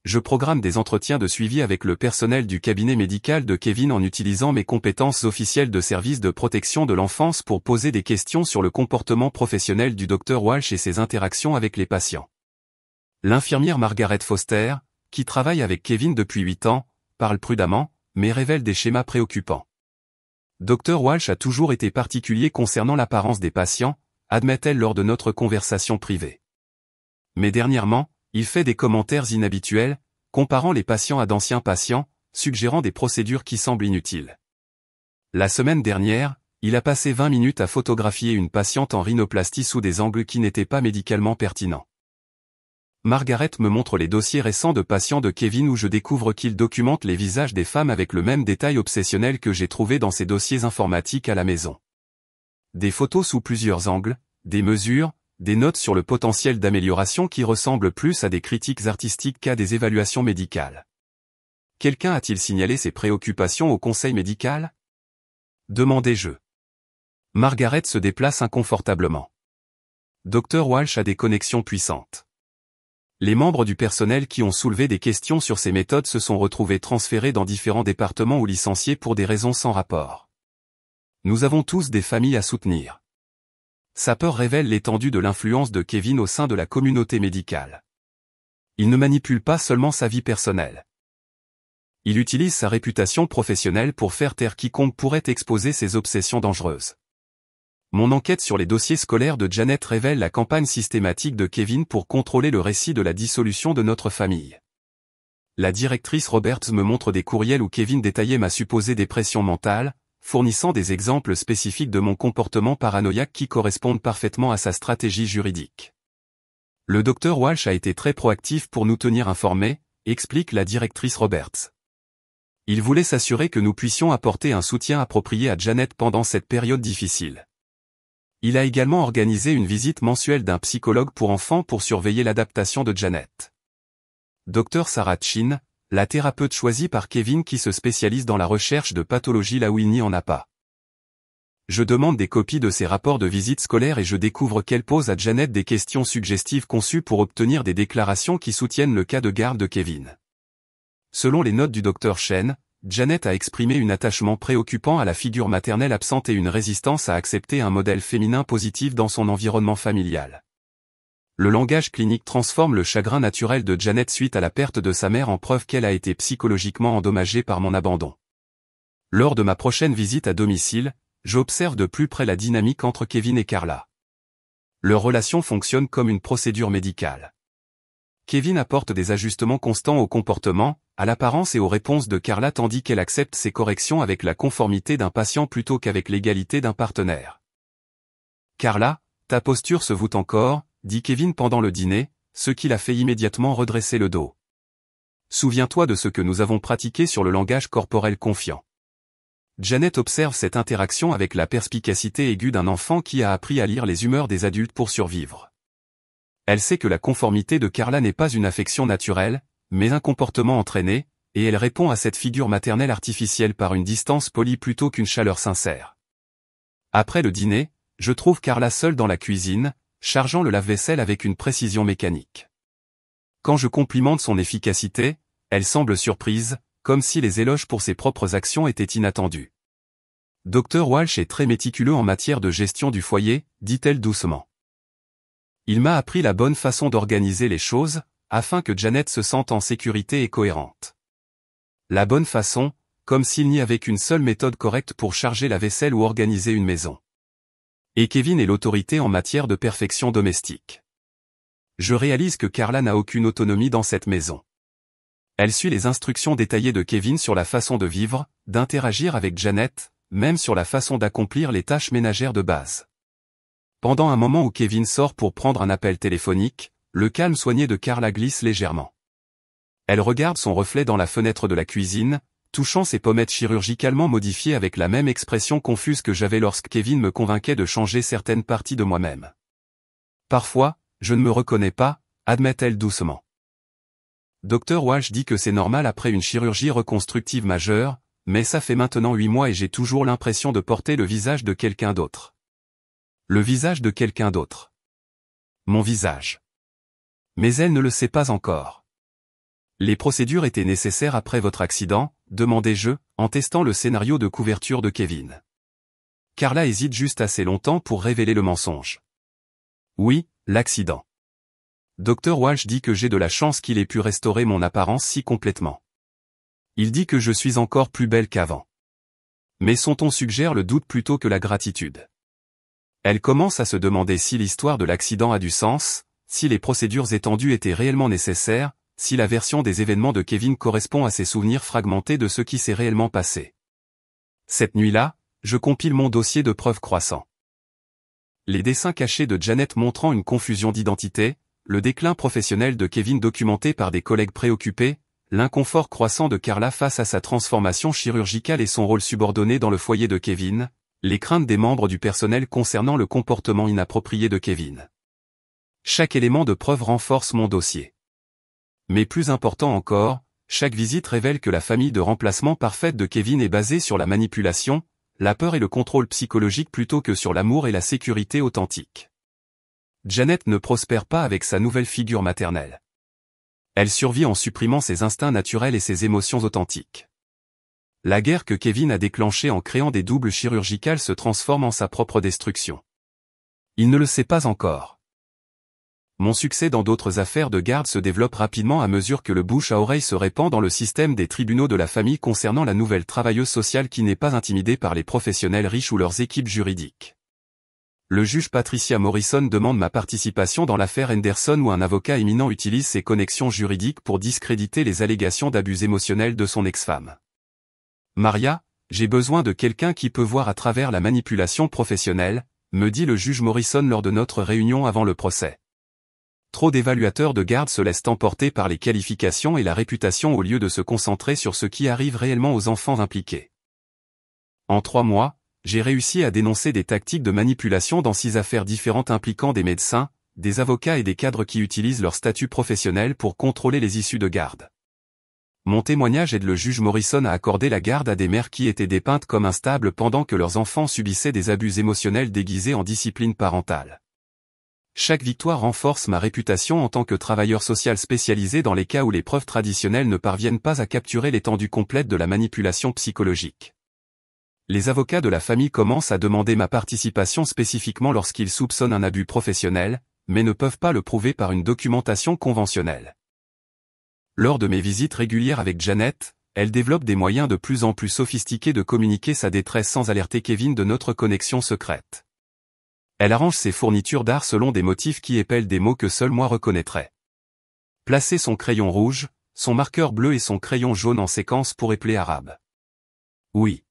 Je programme des entretiens de suivi avec le personnel du cabinet médical de Kevin en utilisant mes compétences officielles de service de protection de l'enfance pour poser des questions sur le comportement professionnel du Dr Walsh et ses interactions avec les patients. L'infirmière Margaret Foster, qui travaille avec Kevin depuis 8 ans, parle prudemment, mais révèle des schémas préoccupants. Dr Walsh a toujours été particulier concernant l'apparence des patients, admet-elle lors de notre conversation privée. Mais dernièrement, il fait des commentaires inhabituels, comparant les patients à d'anciens patients, suggérant des procédures qui semblent inutiles. La semaine dernière, Il a passé 20 minutes à photographier une patiente en rhinoplastie sous des angles qui n'étaient pas médicalement pertinents. Margaret me montre les dossiers récents de patients de Kevin où je découvre qu'il documente les visages des femmes avec le même détail obsessionnel que j'ai trouvé dans ses dossiers informatiques à la maison. Des photos sous plusieurs angles, des mesures, des notes sur le potentiel d'amélioration qui ressemblent plus à des critiques artistiques qu'à des évaluations médicales. Quelqu'un a-t-il signalé ses préoccupations au conseil médical? Demandai-je. Margaret se déplace inconfortablement. Dr Walsh a des connexions puissantes. Les membres du personnel qui ont soulevé des questions sur ces méthodes se sont retrouvés transférés dans différents départements ou licenciés pour des raisons sans rapport. Nous avons tous des familles à soutenir. Sa peur révèle l'étendue de l'influence de Kevin au sein de la communauté médicale. Il ne manipule pas seulement sa vie personnelle. Il utilise sa réputation professionnelle pour faire taire quiconque pourrait exposer ses obsessions dangereuses. Mon enquête sur les dossiers scolaires de Janet révèle la campagne systématique de Kevin pour contrôler le récit de la dissolution de notre famille. La directrice Roberts me montre des courriels où Kevin détaillait ma supposée dépression mentale, fournissant des exemples spécifiques de mon comportement paranoïaque qui correspondent parfaitement à sa stratégie juridique. Le Dr Walsh a été très proactif pour nous tenir informés, explique la directrice Roberts. Il voulait s'assurer que nous puissions apporter un soutien approprié à Janet pendant cette période difficile. Il a également organisé une visite mensuelle d'un psychologue pour enfants pour surveiller l'adaptation de Janet. Dr Sarah Chin, la thérapeute choisie par Kevin qui se spécialise dans la recherche de pathologies là où il n'y en a pas. Je demande des copies de ses rapports de visite scolaire et je découvre qu'elle pose à Janet des questions suggestives conçues pour obtenir des déclarations qui soutiennent le cas de garde de Kevin. Selon les notes du Dr Chen, Janet a exprimé un attachement préoccupant à la figure maternelle absente et une résistance à accepter un modèle féminin positif dans son environnement familial. Le langage clinique transforme le chagrin naturel de Janet suite à la perte de sa mère en preuve qu'elle a été psychologiquement endommagée par mon abandon. Lors de ma prochaine visite à domicile, j'observe de plus près la dynamique entre Kevin et Carla. Leur relation fonctionne comme une procédure médicale. Kevin apporte des ajustements constants au comportement, à l'apparence et aux réponses de Carla tandis qu'elle accepte ses corrections avec la conformité d'un patient plutôt qu'avec l'égalité d'un partenaire. Carla, ta posture se voûte encore, dit Kevin pendant le dîner, ce qui l'a fait immédiatement redresser le dos. Souviens-toi de ce que nous avons pratiqué sur le langage corporel confiant. Janet observe cette interaction avec la perspicacité aiguë d'un enfant qui a appris à lire les humeurs des adultes pour survivre. Elle sait que la conformité de Carla n'est pas une affection naturelle, mais un comportement entraîné, et elle répond à cette figure maternelle artificielle par une distance polie plutôt qu'une chaleur sincère. Après le dîner, je trouve Carla seule dans la cuisine, chargeant le lave-vaisselle avec une précision mécanique. Quand je complimente son efficacité, elle semble surprise, comme si les éloges pour ses propres actions étaient inattendus. Dr Walsh est très méticuleux en matière de gestion du foyer, dit-elle doucement. Il m'a appris la bonne façon d'organiser les choses, afin que Janet se sente en sécurité et cohérente. La bonne façon, comme s'il n'y avait qu'une seule méthode correcte pour charger la vaisselle ou organiser une maison. Et Kevin est l'autorité en matière de perfection domestique. Je réalise que Carla n'a aucune autonomie dans cette maison. Elle suit les instructions détaillées de Kevin sur la façon de vivre, d'interagir avec Janet, même sur la façon d'accomplir les tâches ménagères de base. Pendant un moment où Kevin sort pour prendre un appel téléphonique, le calme soigné de Carla glisse légèrement. Elle regarde son reflet dans la fenêtre de la cuisine, touchant ses pommettes chirurgicalement modifiées avec la même expression confuse que j'avais lorsque Kevin me convainquait de changer certaines parties de moi-même. Parfois, je ne me reconnais pas, admet-elle doucement. Dr Walsh dit que c'est normal après une chirurgie reconstructive majeure, mais ça fait maintenant 8 mois et j'ai toujours l'impression de porter le visage de quelqu'un d'autre. Le visage de quelqu'un d'autre. Mon visage. Mais elle ne le sait pas encore. Les procédures étaient nécessaires après votre accident, demandai-je, en testant le scénario de couverture de Kevin. Carla hésite juste assez longtemps pour révéler le mensonge. Oui, l'accident. Dr Walsh dit que j'ai de la chance qu'il ait pu restaurer mon apparence si complètement. Il dit que je suis encore plus belle qu'avant. Mais son ton suggère le doute plutôt que la gratitude. Elle commence à se demander si l'histoire de l'accident a du sens, si les procédures étendues étaient réellement nécessaires, si la version des événements de Kevin correspond à ses souvenirs fragmentés de ce qui s'est réellement passé. Cette nuit-là, je compile mon dossier de preuves croissant. Les dessins cachés de Janet montrant une confusion d'identité, le déclin professionnel de Kevin documenté par des collègues préoccupés, l'inconfort croissant de Carla face à sa transformation chirurgicale et son rôle subordonné dans le foyer de Kevin, les craintes des membres du personnel concernant le comportement inapproprié de Kevin. Chaque élément de preuve renforce mon dossier. Mais plus important encore, chaque visite révèle que la famille de remplacement parfaite de Kevin est basée sur la manipulation, la peur et le contrôle psychologique plutôt que sur l'amour et la sécurité authentique. Janet ne prospère pas avec sa nouvelle figure maternelle. Elle survit en supprimant ses instincts naturels et ses émotions authentiques. La guerre que Kevin a déclenchée en créant des doubles chirurgicales se transforme en sa propre destruction. Il ne le sait pas encore. Mon succès dans d'autres affaires de garde se développe rapidement à mesure que le bouche à oreille se répand dans le système des tribunaux de la famille concernant la nouvelle travailleuse sociale qui n'est pas intimidée par les professionnels riches ou leurs équipes juridiques. Le juge Patricia Morrison demande ma participation dans l'affaire Henderson où un avocat éminent utilise ses connexions juridiques pour discréditer les allégations d'abus émotionnels de son ex-femme. Maria, j'ai besoin de quelqu'un qui peut voir à travers la manipulation professionnelle, me dit le juge Morrison lors de notre réunion avant le procès. Trop d'évaluateurs de garde se laissent emporter par les qualifications et la réputation au lieu de se concentrer sur ce qui arrive réellement aux enfants impliqués. En 3 mois, j'ai réussi à dénoncer des tactiques de manipulation dans 6 affaires différentes impliquant des médecins, des avocats et des cadres qui utilisent leur statut professionnel pour contrôler les issues de garde. Mon témoignage aide le juge Morrison à accorder la garde à des mères qui étaient dépeintes comme instables pendant que leurs enfants subissaient des abus émotionnels déguisés en discipline parentale. Chaque victoire renforce ma réputation en tant que travailleur social spécialisé dans les cas où les preuves traditionnelles ne parviennent pas à capturer l'étendue complète de la manipulation psychologique. Les avocats de la famille commencent à demander ma participation spécifiquement lorsqu'ils soupçonnent un abus professionnel, mais ne peuvent pas le prouver par une documentation conventionnelle. Lors de mes visites régulières avec Janet, elle développe des moyens de plus en plus sophistiqués de communiquer sa détresse sans alerter Kevin de notre connexion secrète. Elle arrange ses fournitures d'art selon des motifs qui épellent des mots que seul moi reconnaîtrais. Placer son crayon rouge, son marqueur bleu et son crayon jaune en séquence pour épeler arabe. Oui.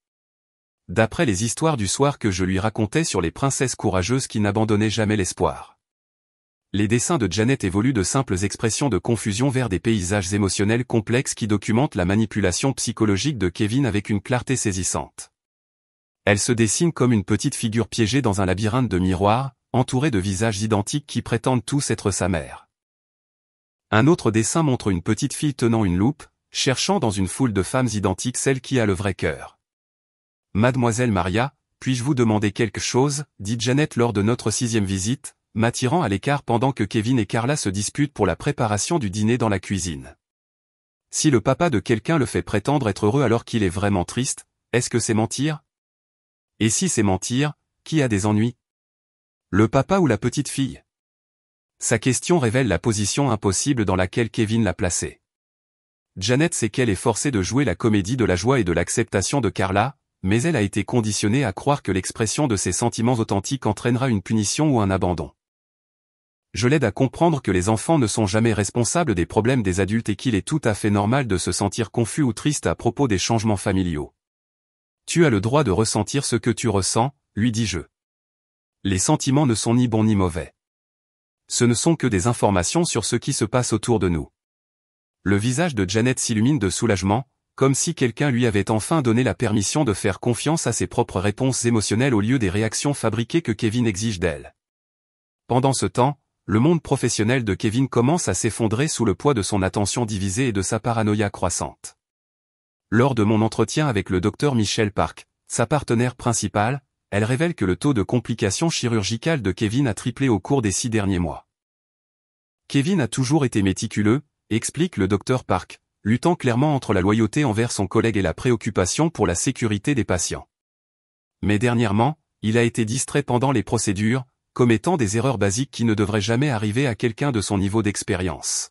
D'après les histoires du soir que je lui racontais sur les princesses courageuses qui n'abandonnaient jamais l'espoir. Les dessins de Janet évoluent de simples expressions de confusion vers des paysages émotionnels complexes qui documentent la manipulation psychologique de Kevin avec une clarté saisissante. Elle se dessine comme une petite figure piégée dans un labyrinthe de miroirs, entourée de visages identiques qui prétendent tous être sa mère. Un autre dessin montre une petite fille tenant une loupe, cherchant dans une foule de femmes identiques celle qui a le vrai cœur. Mademoiselle Maria, puis-je vous demander quelque chose, dit Janet lors de notre 6e visite, m'attirant à l'écart pendant que Kevin et Carla se disputent pour la préparation du dîner dans la cuisine. Si le papa de quelqu'un le fait prétendre être heureux alors qu'il est vraiment triste, est-ce que c'est mentir ? Et si c'est mentir, qui a des ennuis ? Le papa ou la petite fille ? Sa question révèle la position impossible dans laquelle Kevin l'a placée. Janet sait qu'elle est forcée de jouer la comédie de la joie et de l'acceptation de Carla, mais elle a été conditionnée à croire que l'expression de ses sentiments authentiques entraînera une punition ou un abandon. Je l'aide à comprendre que les enfants ne sont jamais responsables des problèmes des adultes et qu'il est tout à fait normal de se sentir confus ou triste à propos des changements familiaux. Tu as le droit de ressentir ce que tu ressens, lui dis-je. Les sentiments ne sont ni bons ni mauvais. Ce ne sont que des informations sur ce qui se passe autour de nous. Le visage de Janet s'illumine de soulagement, comme si quelqu'un lui avait enfin donné la permission de faire confiance à ses propres réponses émotionnelles au lieu des réactions fabriquées que Kevin exige d'elle. Pendant ce temps, le monde professionnel de Kevin commence à s'effondrer sous le poids de son attention divisée et de sa paranoïa croissante. Lors de mon entretien avec le docteur Michel Park, sa partenaire principale, elle révèle que le taux de complications chirurgicales de Kevin a triplé au cours des 6 derniers mois. Kevin a toujours été méticuleux, explique le docteur Park, luttant clairement entre la loyauté envers son collègue et la préoccupation pour la sécurité des patients. Mais dernièrement, il a été distrait pendant les procédures, commettant des erreurs basiques qui ne devraient jamais arriver à quelqu'un de son niveau d'expérience.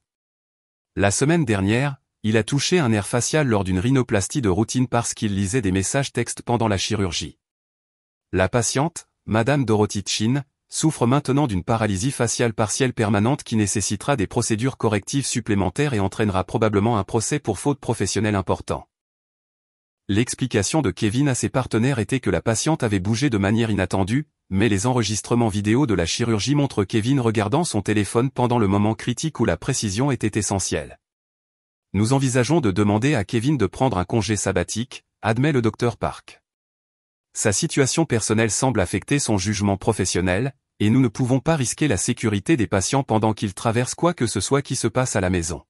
La semaine dernière, il a touché un nerf facial lors d'une rhinoplastie de routine parce qu'il lisait des messages textes pendant la chirurgie. La patiente, Madame Dorothy Chin, souffre maintenant d'une paralysie faciale partielle permanente qui nécessitera des procédures correctives supplémentaires et entraînera probablement un procès pour faute professionnelle important. L'explication de Kevin à ses partenaires était que la patiente avait bougé de manière inattendue, mais les enregistrements vidéo de la chirurgie montrent Kevin regardant son téléphone pendant le moment critique où la précision était essentielle. Nous envisageons de demander à Kevin de prendre un congé sabbatique, admet le Dr Park. Sa situation personnelle semble affecter son jugement professionnel, et nous ne pouvons pas risquer la sécurité des patients pendant qu'ils traversent quoi que ce soit qui se passe à la maison.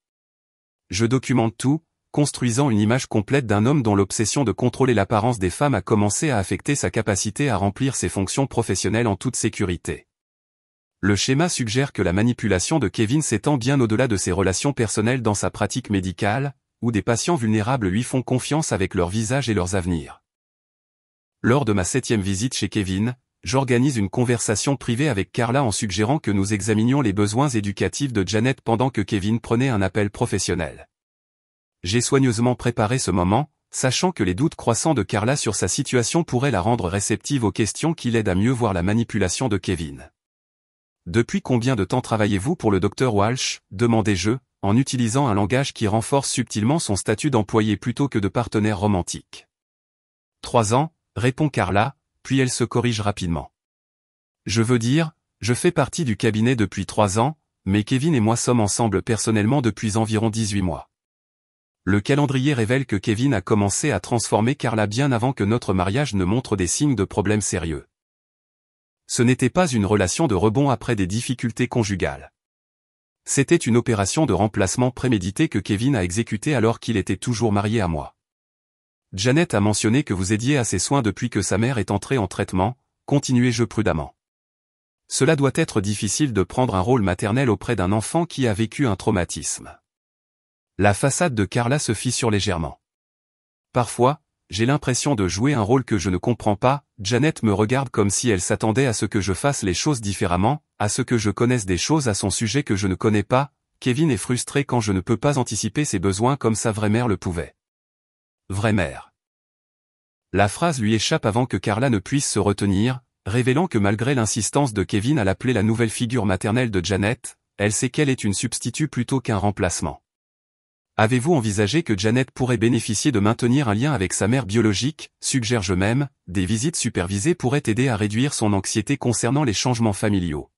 Je documente tout, construisant une image complète d'un homme dont l'obsession de contrôler l'apparence des femmes a commencé à affecter sa capacité à remplir ses fonctions professionnelles en toute sécurité. Le schéma suggère que la manipulation de Kevin s'étend bien au-delà de ses relations personnelles dans sa pratique médicale, où des patients vulnérables lui font confiance avec leur visage et leurs avenirs. Lors de ma 7e visite chez Kevin, j'organise une conversation privée avec Carla en suggérant que nous examinions les besoins éducatifs de Janet pendant que Kevin prenait un appel professionnel. J'ai soigneusement préparé ce moment, sachant que les doutes croissants de Carla sur sa situation pourraient la rendre réceptive aux questions qui l'aident à mieux voir la manipulation de Kevin. « Depuis combien de temps travaillez-vous pour le Dr Walsh ?» demandai-je, en utilisant un langage qui renforce subtilement son statut d'employé plutôt que de partenaire romantique. « 3 ans, répond Carla, puis elle se corrige rapidement. Je veux dire, je fais partie du cabinet depuis 3 ans, mais Kevin et moi sommes ensemble personnellement depuis environ 18 mois. Le calendrier révèle que Kevin a commencé à transformer Carla bien avant que notre mariage ne montre des signes de problèmes sérieux. Ce n'était pas une relation de rebond après des difficultés conjugales. C'était une opération de remplacement préméditée que Kevin a exécutée alors qu'il était toujours marié à moi. Janet a mentionné que vous aidiez à ses soins depuis que sa mère est entrée en traitement, continuai-je prudemment. Cela doit être difficile de prendre un rôle maternel auprès d'un enfant qui a vécu un traumatisme. La façade de Carla se fissure légèrement. Parfois, j'ai l'impression de jouer un rôle que je ne comprends pas. Janet me regarde comme si elle s'attendait à ce que je fasse les choses différemment, à ce que je connaisse des choses à son sujet que je ne connais pas. Kevin est frustré quand je ne peux pas anticiper ses besoins comme sa vraie mère le pouvait. Vraie mère. La phrase lui échappe avant que Carla ne puisse se retenir, révélant que malgré l'insistance de Kevin à l'appeler la nouvelle figure maternelle de Janet, elle sait qu'elle est une substitut plutôt qu'un remplacement. Avez-vous envisagé que Janet pourrait bénéficier de maintenir un lien avec sa mère biologique, suggère-je même, des visites supervisées pourraient aider à réduire son anxiété concernant les changements familiaux.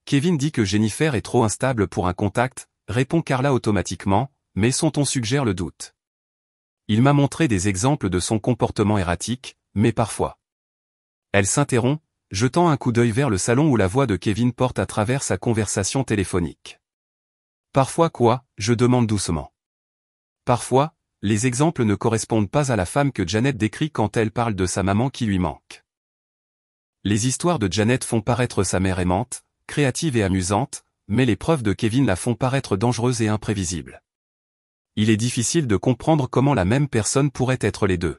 Kevin dit que Jennifer est trop instable pour un contact, répond Carla automatiquement, mais son ton suggère le doute. Il m'a montré des exemples de son comportement erratique, mais parfois. Elle s'interrompt, jetant un coup d'œil vers le salon où la voix de Kevin porte à travers sa conversation téléphonique. Parfois quoi, je demande doucement. Parfois, les exemples ne correspondent pas à la femme que Janet décrit quand elle parle de sa maman qui lui manque. Les histoires de Janet font paraître sa mère aimante, créative et amusante, mais les preuves de Kevin la font paraître dangereuse et imprévisible. Il est difficile de comprendre comment la même personne pourrait être les deux.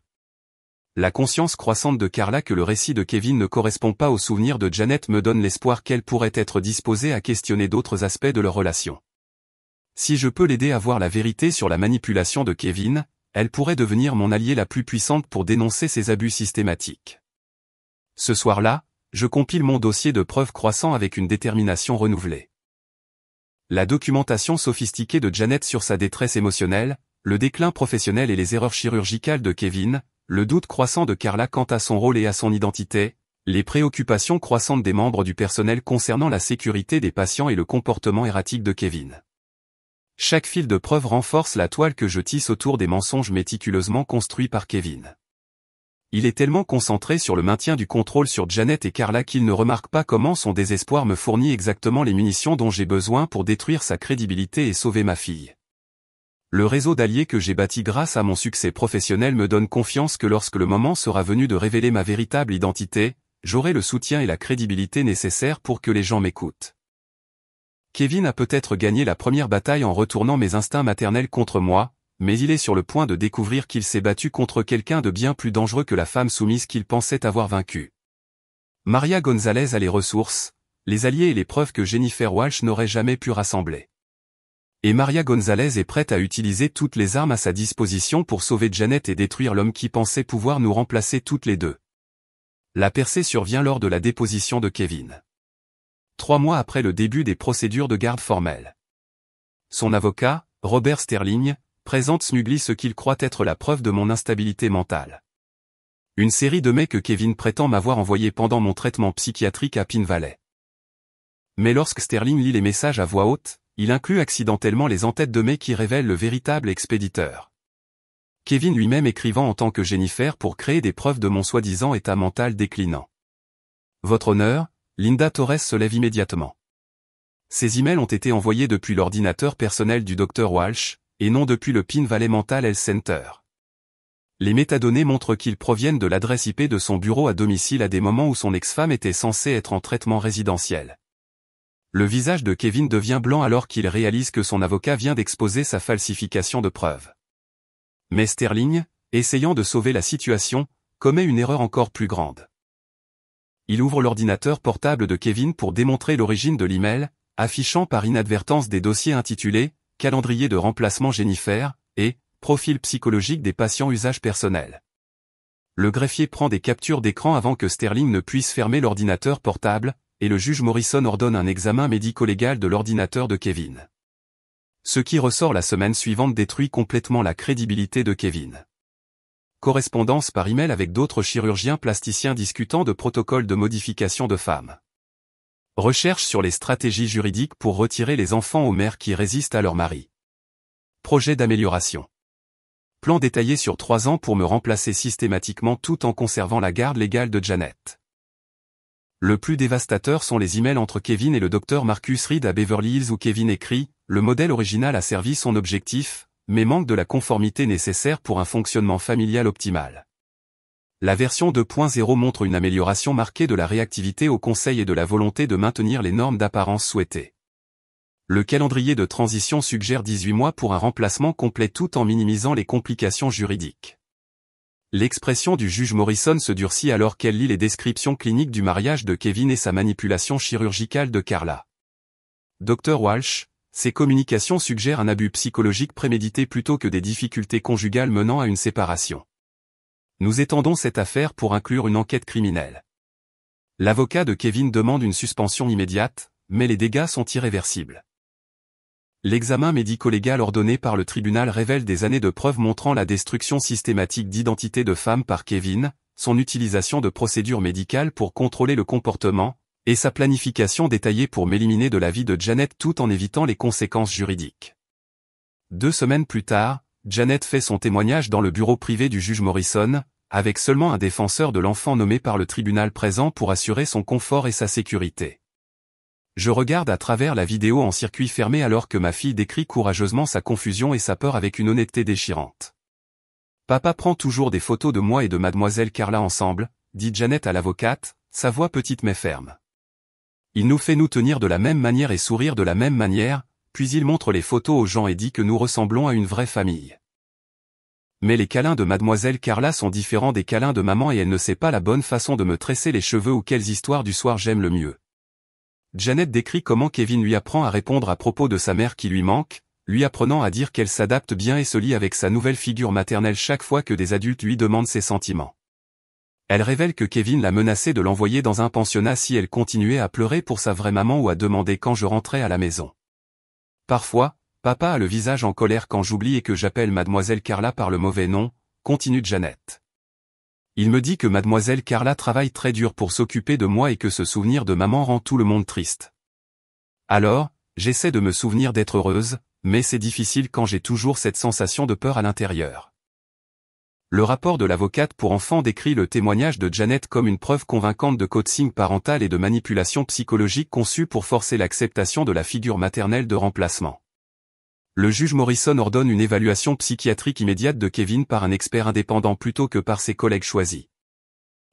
La conscience croissante de Carla que le récit de Kevin ne correspond pas aux souvenirs de Janet me donne l'espoir qu'elle pourrait être disposée à questionner d'autres aspects de leur relation. Si je peux l'aider à voir la vérité sur la manipulation de Kevin, elle pourrait devenir mon alliée la plus puissante pour dénoncer ses abus systématiques. Ce soir-là, je compile mon dossier de preuves croissant avec une détermination renouvelée. La documentation sophistiquée de Janet sur sa détresse émotionnelle, le déclin professionnel et les erreurs chirurgicales de Kevin, le doute croissant de Carla quant à son rôle et à son identité, les préoccupations croissantes des membres du personnel concernant la sécurité des patients et le comportement erratique de Kevin. Chaque fil de preuve renforce la toile que je tisse autour des mensonges méticuleusement construits par Kevin. Il est tellement concentré sur le maintien du contrôle sur Janet et Carla qu'il ne remarque pas comment son désespoir me fournit exactement les munitions dont j'ai besoin pour détruire sa crédibilité et sauver ma fille. Le réseau d'alliés que j'ai bâti grâce à mon succès professionnel me donne confiance que lorsque le moment sera venu de révéler ma véritable identité, j'aurai le soutien et la crédibilité nécessaires pour que les gens m'écoutent. Kevin a peut-être gagné la première bataille en retournant mes instincts maternels contre moi, mais il est sur le point de découvrir qu'il s'est battu contre quelqu'un de bien plus dangereux que la femme soumise qu'il pensait avoir vaincue. Maria Gonzalez a les ressources, les alliés et les preuves que Jennifer Walsh n'aurait jamais pu rassembler. Et Maria Gonzalez est prête à utiliser toutes les armes à sa disposition pour sauver Janet et détruire l'homme qui pensait pouvoir nous remplacer toutes les deux. La percée survient lors de la déposition de Kevin. 3 mois après le début des procédures de garde formelle. Son avocat, Robert Sterling, présente Smugly ce qu'il croit être la preuve de mon instabilité mentale. Une série de mails que Kevin prétend m'avoir envoyés pendant mon traitement psychiatrique à Pine Valley. Mais lorsque Sterling lit les messages à voix haute, il inclut accidentellement les en-têtes de mails qui révèlent le véritable expéditeur. Kevin lui-même écrivant en tant que Jennifer pour créer des preuves de mon soi-disant état mental déclinant. Votre honneur, Linda Torres se lève immédiatement. Ces emails ont été envoyés depuis l'ordinateur personnel du Dr Walsh, et non depuis le Pine Valley Mental Health Center. Les métadonnées montrent qu'ils proviennent de l'adresse IP de son bureau à domicile à des moments où son ex-femme était censée être en traitement résidentiel. Le visage de Kevin devient blanc alors qu'il réalise que son avocat vient d'exposer sa falsification de preuves. Mais Sterling, essayant de sauver la situation, commet une erreur encore plus grande. Il ouvre l'ordinateur portable de Kevin pour démontrer l'origine de l'email, affichant par inadvertance des dossiers intitulés « Calendrier de remplacement Jennifer » et « Profil psychologique des patients usage personnel ». Le greffier prend des captures d'écran avant que Sterling ne puisse fermer l'ordinateur portable, et le juge Morrison ordonne un examen médico-légal de l'ordinateur de Kevin. Ce qui ressort la semaine suivante détruit complètement la crédibilité de Kevin. Correspondance par email avec d'autres chirurgiens plasticiens discutant de protocoles de modification de femmes. Recherche sur les stratégies juridiques pour retirer les enfants aux mères qui résistent à leur mari. Projet d'amélioration. Plan détaillé sur 3 ans pour me remplacer systématiquement tout en conservant la garde légale de Janet. Le plus dévastateur sont les emails entre Kevin et le docteur Marcus Reed à Beverly Hills où Kevin écrit « Le modèle original a servi son objectif, mais manque de la conformité nécessaire pour un fonctionnement familial optimal. » La version 2.0 montre une amélioration marquée de la réactivité au conseil et de la volonté de maintenir les normes d'apparence souhaitées. Le calendrier de transition suggère 18 mois pour un remplacement complet tout en minimisant les complications juridiques. L'expression du juge Morrison se durcit alors qu'elle lit les descriptions cliniques du mariage de Kevin et sa manipulation chirurgicale de Carla. Dr Walsh, ces communications suggèrent un abus psychologique prémédité plutôt que des difficultés conjugales menant à une séparation. Nous étendons cette affaire pour inclure une enquête criminelle. L'avocat de Kevin demande une suspension immédiate, mais les dégâts sont irréversibles. L'examen médico-légal ordonné par le tribunal révèle des années de preuves montrant la destruction systématique d'identité de femmes par Kevin, son utilisation de procédures médicales pour contrôler le comportement, et sa planification détaillée pour m'éliminer de la vie de Janet tout en évitant les conséquences juridiques. 2 semaines plus tard, Janet fait son témoignage dans le bureau privé du juge Morrison, avec seulement un défenseur de l'enfant nommé par le tribunal présent pour assurer son confort et sa sécurité. Je regarde à travers la vidéo en circuit fermé alors que ma fille décrit courageusement sa confusion et sa peur avec une honnêteté déchirante. Papa prend toujours des photos de moi et de mademoiselle Carla ensemble, dit Janet à l'avocate, sa voix petite mais ferme. Il nous fait nous tenir de la même manière et sourire de la même manière, puis il montre les photos aux gens et dit que nous ressemblons à une vraie famille. Mais les câlins de mademoiselle Carla sont différents des câlins de maman et elle ne sait pas la bonne façon de me tresser les cheveux ou quelles histoires du soir j'aime le mieux. Janet décrit comment Kevin lui apprend à répondre à propos de sa mère qui lui manque, lui apprenant à dire qu'elle s'adapte bien et se lie avec sa nouvelle figure maternelle chaque fois que des adultes lui demandent ses sentiments. Elle révèle que Kevin l'a menacé de l'envoyer dans un pensionnat si elle continuait à pleurer pour sa vraie maman ou à demander quand je rentrais à la maison. Parfois, papa a le visage en colère quand j'oublie et que j'appelle mademoiselle Carla par le mauvais nom, continue Janet. Il me dit que mademoiselle Carla travaille très dur pour s'occuper de moi et que ce souvenir de maman rend tout le monde triste. Alors, j'essaie de me souvenir d'être heureuse, mais c'est difficile quand j'ai toujours cette sensation de peur à l'intérieur. Le rapport de l'avocate pour enfants décrit le témoignage de Janet comme une preuve convaincante de coaching parental et de manipulation psychologique conçue pour forcer l'acceptation de la figure maternelle de remplacement. Le juge Morrison ordonne une évaluation psychiatrique immédiate de Kevin par un expert indépendant plutôt que par ses collègues choisis.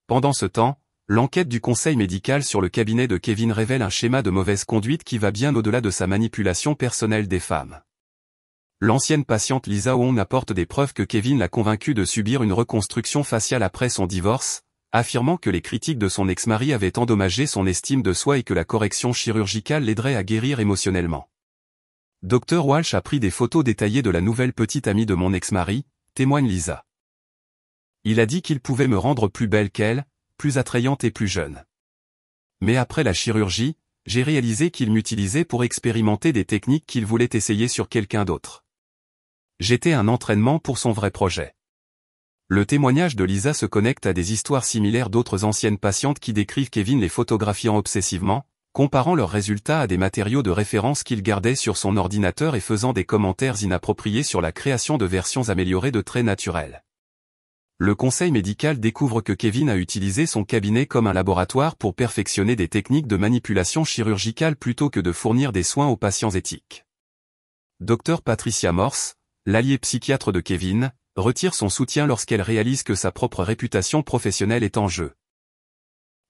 Pendant ce temps, l'enquête du conseil médical sur le cabinet de Kevin révèle un schéma de mauvaise conduite qui va bien au-delà de sa manipulation personnelle des femmes. L'ancienne patiente Lisa Wong apporte des preuves que Kevin l'a convaincue de subir une reconstruction faciale après son divorce, affirmant que les critiques de son ex-mari avaient endommagé son estime de soi et que la correction chirurgicale l'aiderait à guérir émotionnellement. Dr Walsh a pris des photos détaillées de la nouvelle petite amie de mon ex-mari, témoigne Lisa. Il a dit qu'il pouvait me rendre plus belle qu'elle, plus attrayante et plus jeune. Mais après la chirurgie, j'ai réalisé qu'il m'utilisait pour expérimenter des techniques qu'il voulait essayer sur quelqu'un d'autre. J'étais un entraînement pour son vrai projet. Le témoignage de Lisa se connecte à des histoires similaires d'autres anciennes patientes qui décrivent Kevin les photographiant obsessivement, comparant leurs résultats à des matériaux de référence qu'il gardait sur son ordinateur et faisant des commentaires inappropriés sur la création de versions améliorées de traits naturels. Le conseil médical découvre que Kevin a utilisé son cabinet comme un laboratoire pour perfectionner des techniques de manipulation chirurgicale plutôt que de fournir des soins aux patients éthiques. Dr Patricia Morse, l'allié psychiatre de Kevin, retire son soutien lorsqu'elle réalise que sa propre réputation professionnelle est en jeu.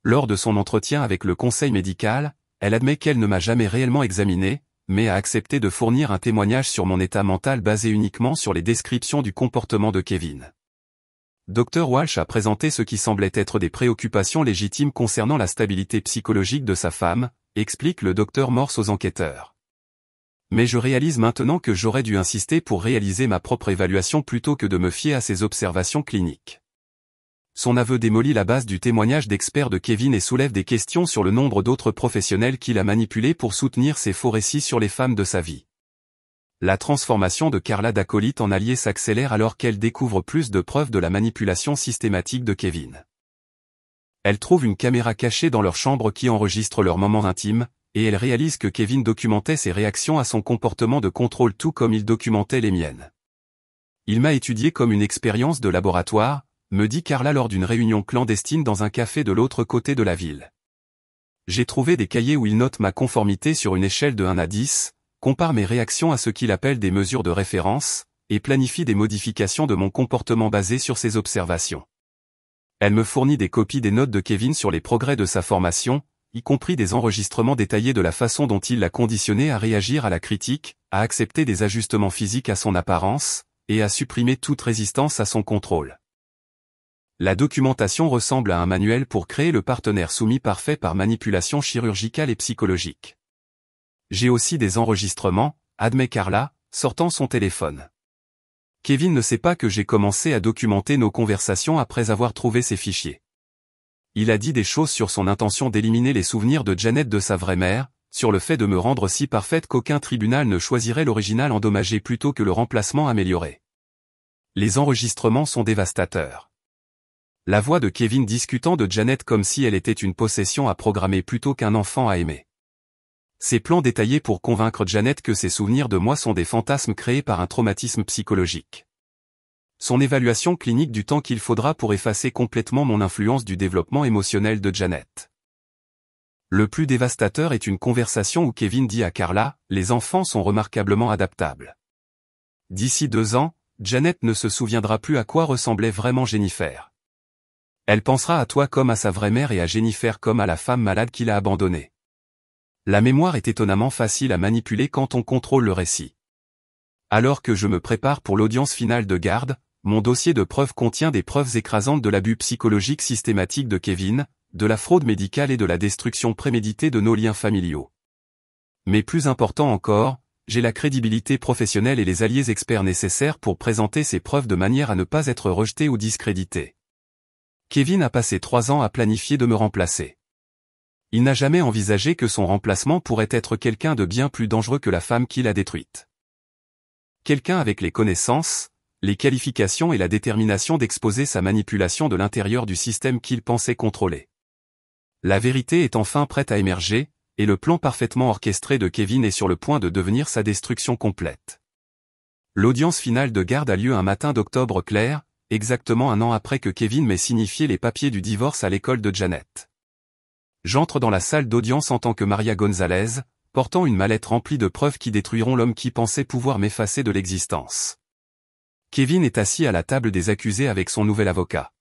Lors de son entretien avec le conseil médical, elle admet qu'elle ne m'a jamais réellement examiné, mais a accepté de fournir un témoignage sur mon état mental basé uniquement sur les descriptions du comportement de Kevin. Dr Walsh a présenté ce qui semblait être des préoccupations légitimes concernant la stabilité psychologique de sa femme, explique le Dr Morse aux enquêteurs. Mais je réalise maintenant que j'aurais dû insister pour réaliser ma propre évaluation plutôt que de me fier à ses observations cliniques. Son aveu démolit la base du témoignage d'experts de Kevin et soulève des questions sur le nombre d'autres professionnels qu'il a manipulés pour soutenir ses faux récits sur les femmes de sa vie. La transformation de Carla d'acolyte en allié s'accélère alors qu'elle découvre plus de preuves de la manipulation systématique de Kevin. Elle trouve une caméra cachée dans leur chambre qui enregistre leurs moments intimes, et elle réalise que Kevin documentait ses réactions à son comportement de contrôle tout comme il documentait les miennes. Il m'a étudié comme une expérience de laboratoire, me dit Carla lors d'une réunion clandestine dans un café de l'autre côté de la ville. J'ai trouvé des cahiers où il note ma conformité sur une échelle de 1 à 10, compare mes réactions à ce qu'il appelle des mesures de référence, et planifie des modifications de mon comportement basées sur ces observations. Elle me fournit des copies des notes de Kevin sur les progrès de sa formation, y compris des enregistrements détaillés de la façon dont il l'a conditionné à réagir à la critique, à accepter des ajustements physiques à son apparence, et à supprimer toute résistance à son contrôle. La documentation ressemble à un manuel pour créer le partenaire soumis parfait par manipulation chirurgicale et psychologique. J'ai aussi des enregistrements, admet Carla, sortant son téléphone. Kevin ne sait pas que j'ai commencé à documenter nos conversations après avoir trouvé ces fichiers. Il a dit des choses sur son intention d'éliminer les souvenirs de Janet de sa vraie mère, sur le fait de me rendre si parfaite qu'aucun tribunal ne choisirait l'original endommagé plutôt que le remplacement amélioré. Les enregistrements sont dévastateurs. La voix de Kevin discutant de Janet comme si elle était une possession à programmer plutôt qu'un enfant à aimer. Ses plans détaillés pour convaincre Janet que ses souvenirs de moi sont des fantasmes créés par un traumatisme psychologique. Son évaluation clinique du temps qu'il faudra pour effacer complètement mon influence du développement émotionnel de Janet. Le plus dévastateur est une conversation où Kevin dit à Carla, « Les enfants sont remarquablement adaptables. D'ici 2 ans, Janet ne se souviendra plus à quoi ressemblait vraiment Jennifer. Elle pensera à toi comme à sa vraie mère et à Jennifer comme à la femme malade qui l'a abandonnée. » La mémoire est étonnamment facile à manipuler quand on contrôle le récit. Alors que je me prépare pour l'audience finale de garde, mon dossier de preuves contient des preuves écrasantes de l'abus psychologique systématique de Kevin, de la fraude médicale et de la destruction préméditée de nos liens familiaux. Mais plus important encore, j'ai la crédibilité professionnelle et les alliés experts nécessaires pour présenter ces preuves de manière à ne pas être rejeté ou discrédité. Kevin a passé 3 ans à planifier de me remplacer. Il n'a jamais envisagé que son remplacement pourrait être quelqu'un de bien plus dangereux que la femme qu'il a détruite. Quelqu'un avec les connaissances, les qualifications et la détermination d'exposer sa manipulation de l'intérieur du système qu'il pensait contrôler. La vérité est enfin prête à émerger, et le plan parfaitement orchestré de Kevin est sur le point de devenir sa destruction complète. L'audience finale de garde a lieu un matin d'octobre clair, exactement 1 an après que Kevin m'ait signifié les papiers du divorce à l'école de Janet. J'entre dans la salle d'audience en tant que Maria Gonzalez, portant une mallette remplie de preuves qui détruiront l'homme qui pensait pouvoir m'effacer de l'existence. Kevin est assis à la table des accusés avec son nouvel avocat.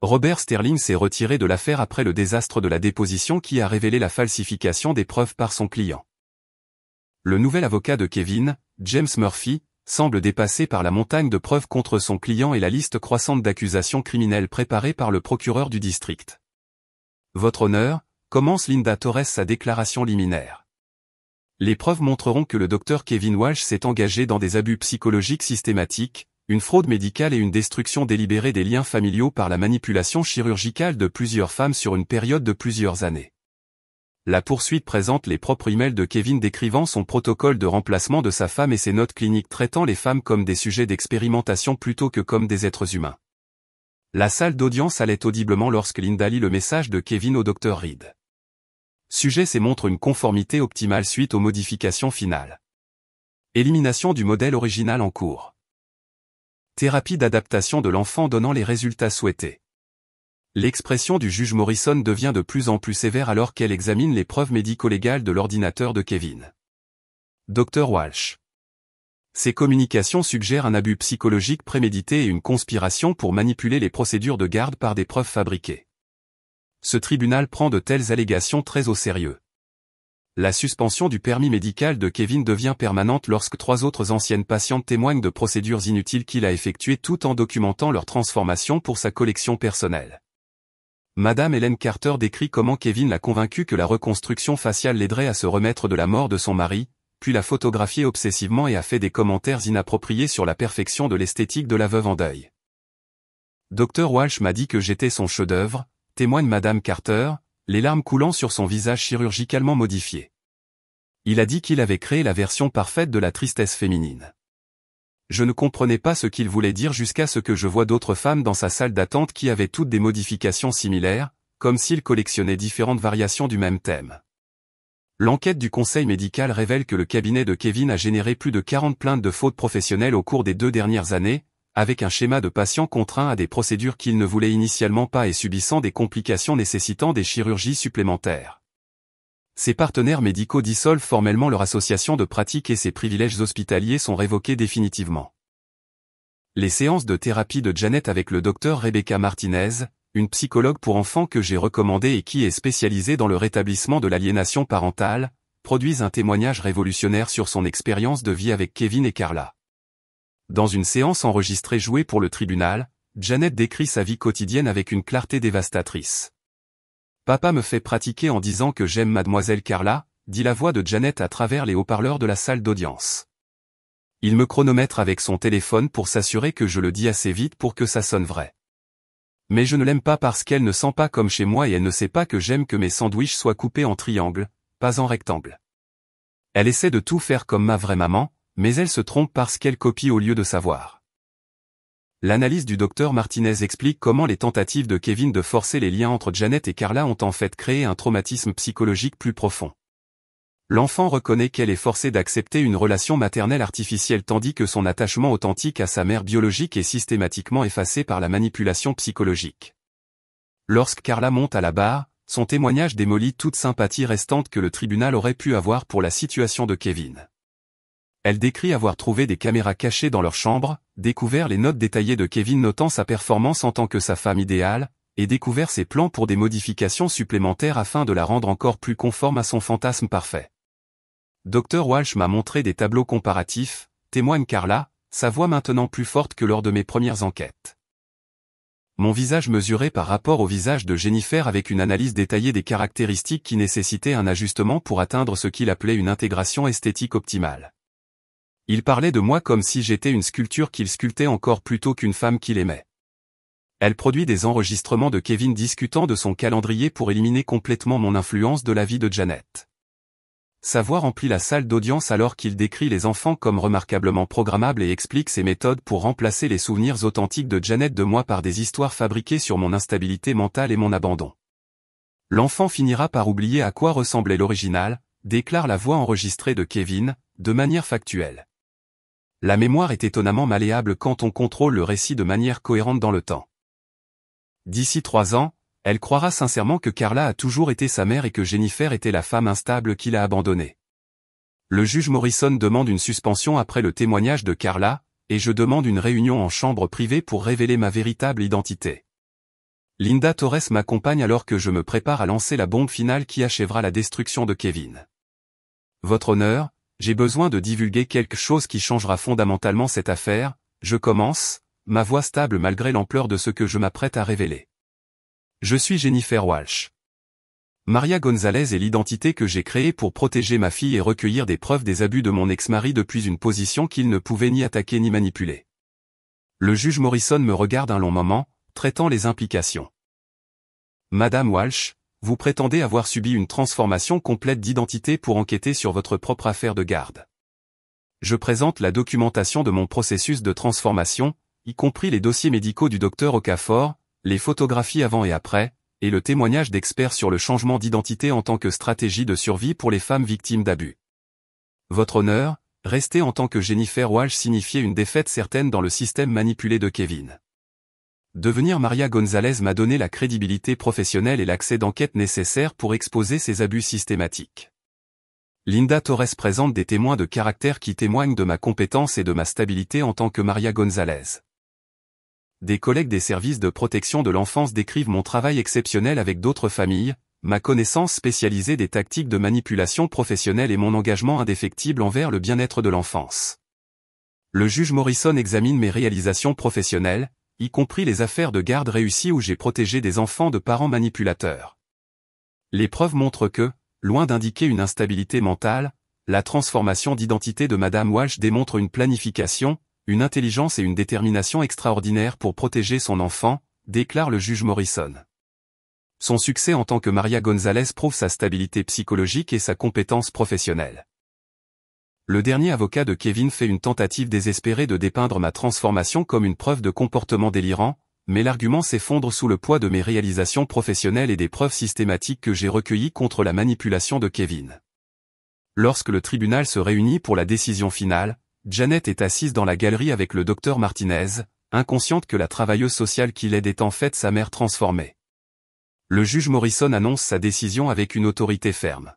Robert Sterling s'est retiré de l'affaire après le désastre de la déposition qui a révélé la falsification des preuves par son client. Le nouvel avocat de Kevin, James Murphy, semble dépassé par la montagne de preuves contre son client et la liste croissante d'accusations criminelles préparées par le procureur du district. Votre honneur, commence Linda Torres sa déclaration liminaire. Les preuves montreront que le docteur Kevin Walsh s'est engagé dans des abus psychologiques systématiques, une fraude médicale et une destruction délibérée des liens familiaux par la manipulation chirurgicale de plusieurs femmes sur une période de plusieurs années. La poursuite présente les propres emails de Kevin décrivant son protocole de remplacement de sa femme et ses notes cliniques traitant les femmes comme des sujets d'expérimentation plutôt que comme des êtres humains. La salle d'audience allait audiblement lorsque Linda lit le message de Kevin au Dr Reed. Sujet C montre une conformité optimale suite aux modifications finales. Élimination du modèle original en cours. Thérapie d'adaptation de l'enfant donnant les résultats souhaités. L'expression du juge Morrison devient de plus en plus sévère alors qu'elle examine les preuves médico-légales de l'ordinateur de Kevin. Dr Walsh. Ces communications suggèrent un abus psychologique prémédité et une conspiration pour manipuler les procédures de garde par des preuves fabriquées. Ce tribunal prend de telles allégations très au sérieux. La suspension du permis médical de Kevin devient permanente lorsque 3 autres anciennes patientes témoignent de procédures inutiles qu'il a effectuées tout en documentant leur transformation pour sa collection personnelle. Madame Helen Carter décrit comment Kevin l'a convaincu que la reconstruction faciale l'aiderait à se remettre de la mort de son mari, puis l'a photographié obsessivement et a fait des commentaires inappropriés sur la perfection de l'esthétique de la veuve en deuil. Dr Walsh m'a dit que j'étais son chef-d'œuvre, témoigne Madame Carter, les larmes coulant sur son visage chirurgicalement modifié. Il a dit qu'il avait créé la version parfaite de la tristesse féminine. Je ne comprenais pas ce qu'il voulait dire jusqu'à ce que je voie d'autres femmes dans sa salle d'attente qui avaient toutes des modifications similaires, comme s'il collectionnait différentes variations du même thème. L'enquête du conseil médical révèle que le cabinet de Kevin a généré plus de 40 plaintes de fautes professionnelles au cours des 2 dernières années, avec un schéma de patients contraints à des procédures qu'il ne voulait initialement pas et subissant des complications nécessitant des chirurgies supplémentaires. Ses partenaires médicaux dissolvent formellement leur association de pratique et ses privilèges hospitaliers sont révoqués définitivement. Les séances de thérapie de Janet avec le docteur Rebecca Martinez, une psychologue pour enfants que j'ai recommandée et qui est spécialisée dans le rétablissement de l'aliénation parentale, produisent un témoignage révolutionnaire sur son expérience de vie avec Kevin et Carla. Dans une séance enregistrée jouée pour le tribunal, Janet décrit sa vie quotidienne avec une clarté dévastatrice. Papa me fait pratiquer en disant que j'aime mademoiselle Carla, dit la voix de Janet à travers les haut-parleurs de la salle d'audience. Il me chronomètre avec son téléphone pour s'assurer que je le dis assez vite pour que ça sonne vrai. Mais je ne l'aime pas parce qu'elle ne sent pas comme chez moi et elle ne sait pas que j'aime que mes sandwichs soient coupés en triangle, pas en rectangle. Elle essaie de tout faire comme ma vraie maman, mais elle se trompe parce qu'elle copie au lieu de savoir. L'analyse du docteur Martinez explique comment les tentatives de Kevin de forcer les liens entre Janet et Carla ont en fait créé un traumatisme psychologique plus profond. L'enfant reconnaît qu'elle est forcée d'accepter une relation maternelle artificielle tandis que son attachement authentique à sa mère biologique est systématiquement effacé par la manipulation psychologique. Lorsque Carla monte à la barre, son témoignage démolit toute sympathie restante que le tribunal aurait pu avoir pour la situation de Kevin. Elle décrit avoir trouvé des caméras cachées dans leur chambre, découvert les notes détaillées de Kevin notant sa performance en tant que sa femme idéale, et découvert ses plans pour des modifications supplémentaires afin de la rendre encore plus conforme à son fantasme parfait. Dr Walsh m'a montré des tableaux comparatifs, témoigne Carla, sa voix maintenant plus forte que lors de mes premières enquêtes. Mon visage mesuré par rapport au visage de Jennifer avec une analyse détaillée des caractéristiques qui nécessitaient un ajustement pour atteindre ce qu'il appelait une intégration esthétique optimale. Il parlait de moi comme si j'étais une sculpture qu'il sculptait encore plutôt qu'une femme qu'il aimait. Elle produit des enregistrements de Kevin discutant de son calendrier pour éliminer complètement mon influence de la vie de Janet. Sa voix remplit la salle d'audience alors qu'il décrit les enfants comme remarquablement programmables et explique ses méthodes pour remplacer les souvenirs authentiques de Janet de moi par des histoires fabriquées sur mon instabilité mentale et mon abandon. L'enfant finira par oublier à quoi ressemblait l'original, déclare la voix enregistrée de Kevin, de manière factuelle. La mémoire est étonnamment malléable quand on contrôle le récit de manière cohérente dans le temps. D'ici 3 ans, elle croira sincèrement que Carla a toujours été sa mère et que Jennifer était la femme instable qu'il a abandonnée. Le juge Morrison demande une suspension après le témoignage de Carla, et je demande une réunion en chambre privée pour révéler ma véritable identité. Linda Torres m'accompagne alors que je me prépare à lancer la bombe finale qui achèvera la destruction de Kevin. Votre honneur, j'ai besoin de divulguer quelque chose qui changera fondamentalement cette affaire, je commence, ma voix stable malgré l'ampleur de ce que je m'apprête à révéler. Je suis Jennifer Walsh. Maria Gonzalez est l'identité que j'ai créée pour protéger ma fille et recueillir des preuves des abus de mon ex-mari depuis une position qu'il ne pouvait ni attaquer ni manipuler. Le juge Morrison me regarde un long moment, traitant les implications. Madame Walsh, vous prétendez avoir subi une transformation complète d'identité pour enquêter sur votre propre affaire de garde. Je présente la documentation de mon processus de transformation, y compris les dossiers médicaux du docteur Okafor, les photographies avant et après, et le témoignage d'experts sur le changement d'identité en tant que stratégie de survie pour les femmes victimes d'abus. Votre honneur, rester en tant que Jennifer Walsh signifiait une défaite certaine dans le système manipulé de Kevin. Devenir Maria Gonzalez m'a donné la crédibilité professionnelle et l'accès d'enquête nécessaires pour exposer ces abus systématiques. Linda Torres présente des témoins de caractère qui témoignent de ma compétence et de ma stabilité en tant que Maria Gonzalez. Des collègues des services de protection de l'enfance décrivent mon travail exceptionnel avec d'autres familles, ma connaissance spécialisée des tactiques de manipulation professionnelle et mon engagement indéfectible envers le bien-être de l'enfance. Le juge Morrison examine mes réalisations professionnelles, y compris les affaires de garde réussies où j'ai protégé des enfants de parents manipulateurs. Les preuves montrent que, loin d'indiquer une instabilité mentale, la transformation d'identité de Madame Walsh démontre une planification, une intelligence et une détermination extraordinaires pour protéger son enfant, déclare le juge Morrison. Son succès en tant que Maria Gonzalez prouve sa stabilité psychologique et sa compétence professionnelle. Le dernier avocat de Kevin fait une tentative désespérée de dépeindre ma transformation comme une preuve de comportement délirant, mais l'argument s'effondre sous le poids de mes réalisations professionnelles et des preuves systématiques que j'ai recueillies contre la manipulation de Kevin. Lorsque le tribunal se réunit pour la décision finale, Janet est assise dans la galerie avec le docteur Martinez, inconsciente que la travailleuse sociale qui l'aide est en fait sa mère transformée. Le juge Morrison annonce sa décision avec une autorité ferme.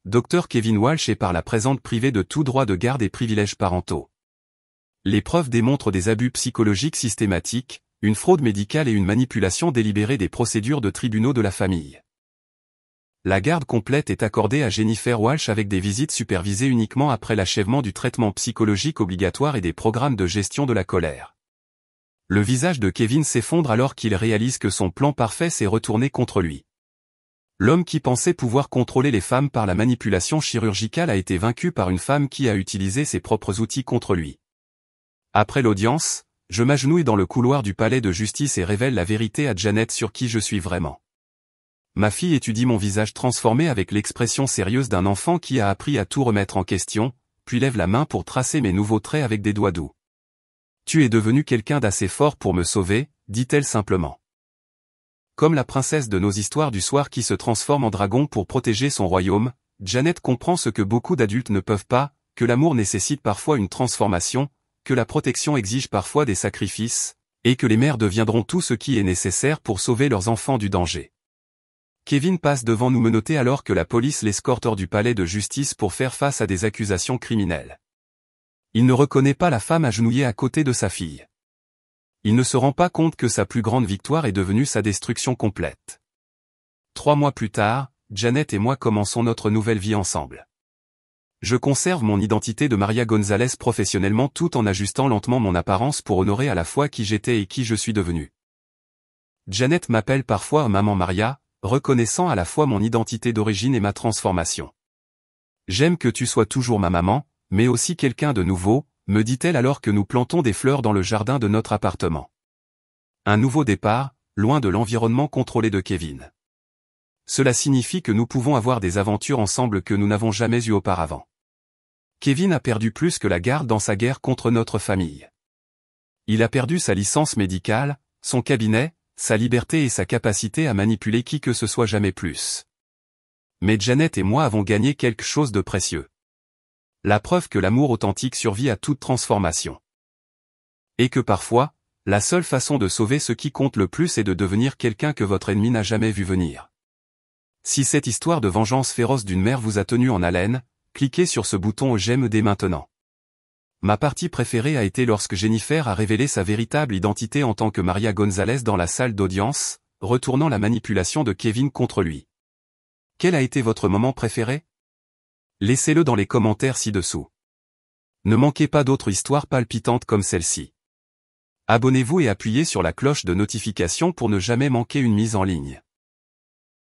Dr Kevin Walsh est par la présente privé de tout droit de garde et privilèges parentaux. Les preuves démontrent des abus psychologiques systématiques, une fraude médicale et une manipulation délibérée des procédures de tribunaux de la famille. La garde complète est accordée à Jennifer Walsh avec des visites supervisées uniquement après l'achèvement du traitement psychologique obligatoire et des programmes de gestion de la colère. Le visage de Kevin s'effondre alors qu'il réalise que son plan parfait s'est retourné contre lui. L'homme qui pensait pouvoir contrôler les femmes par la manipulation chirurgicale a été vaincu par une femme qui a utilisé ses propres outils contre lui. Après l'audience, je m'agenouille dans le couloir du palais de justice et révèle la vérité à Janet sur qui je suis vraiment. Ma fille étudie mon visage transformé avec l'expression sérieuse d'un enfant qui a appris à tout remettre en question, puis lève la main pour tracer mes nouveaux traits avec des doigts doux. « Tu es devenu quelqu'un d'assez fort pour me sauver », dit-elle simplement. Comme la princesse de nos histoires du soir qui se transforme en dragon pour protéger son royaume, Janet comprend ce que beaucoup d'adultes ne peuvent pas, que l'amour nécessite parfois une transformation, que la protection exige parfois des sacrifices, et que les mères deviendront tout ce qui est nécessaire pour sauver leurs enfants du danger. Kevin passe devant nous menottés alors que la police l'escorte hors du palais de justice pour faire face à des accusations criminelles. Il ne reconnaît pas la femme agenouillée à côté de sa fille. Il ne se rend pas compte que sa plus grande victoire est devenue sa destruction complète. 3 mois plus tard, Janet et moi commençons notre nouvelle vie ensemble. Je conserve mon identité de Maria Gonzalez professionnellement tout en ajustant lentement mon apparence pour honorer à la fois qui j'étais et qui je suis devenu. Janet m'appelle parfois Maman Maria, reconnaissant à la fois mon identité d'origine et ma transformation. J'aime que tu sois toujours ma maman, mais aussi quelqu'un de nouveau, me dit-elle alors que nous plantons des fleurs dans le jardin de notre appartement. Un nouveau départ, loin de l'environnement contrôlé de Kevin. Cela signifie que nous pouvons avoir des aventures ensemble que nous n'avons jamais eues auparavant. Kevin a perdu plus que la garde dans sa guerre contre notre famille. Il a perdu sa licence médicale, son cabinet, sa liberté et sa capacité à manipuler qui que ce soit jamais plus. Mais Janet et moi avons gagné quelque chose de précieux. La preuve que l'amour authentique survit à toute transformation. Et que parfois, la seule façon de sauver ce qui compte le plus est de devenir quelqu'un que votre ennemi n'a jamais vu venir. Si cette histoire de vengeance féroce d'une mère vous a tenu en haleine, cliquez sur ce bouton j'aime dès maintenant. Ma partie préférée a été lorsque Jennifer a révélé sa véritable identité en tant que Maria Gonzalez dans la salle d'audience, retournant la manipulation de Kevin contre lui. Quel a été votre moment préféré? Laissez-le dans les commentaires ci-dessous. Ne manquez pas d'autres histoires palpitantes comme celle-ci. Abonnez-vous et appuyez sur la cloche de notification pour ne jamais manquer une mise en ligne.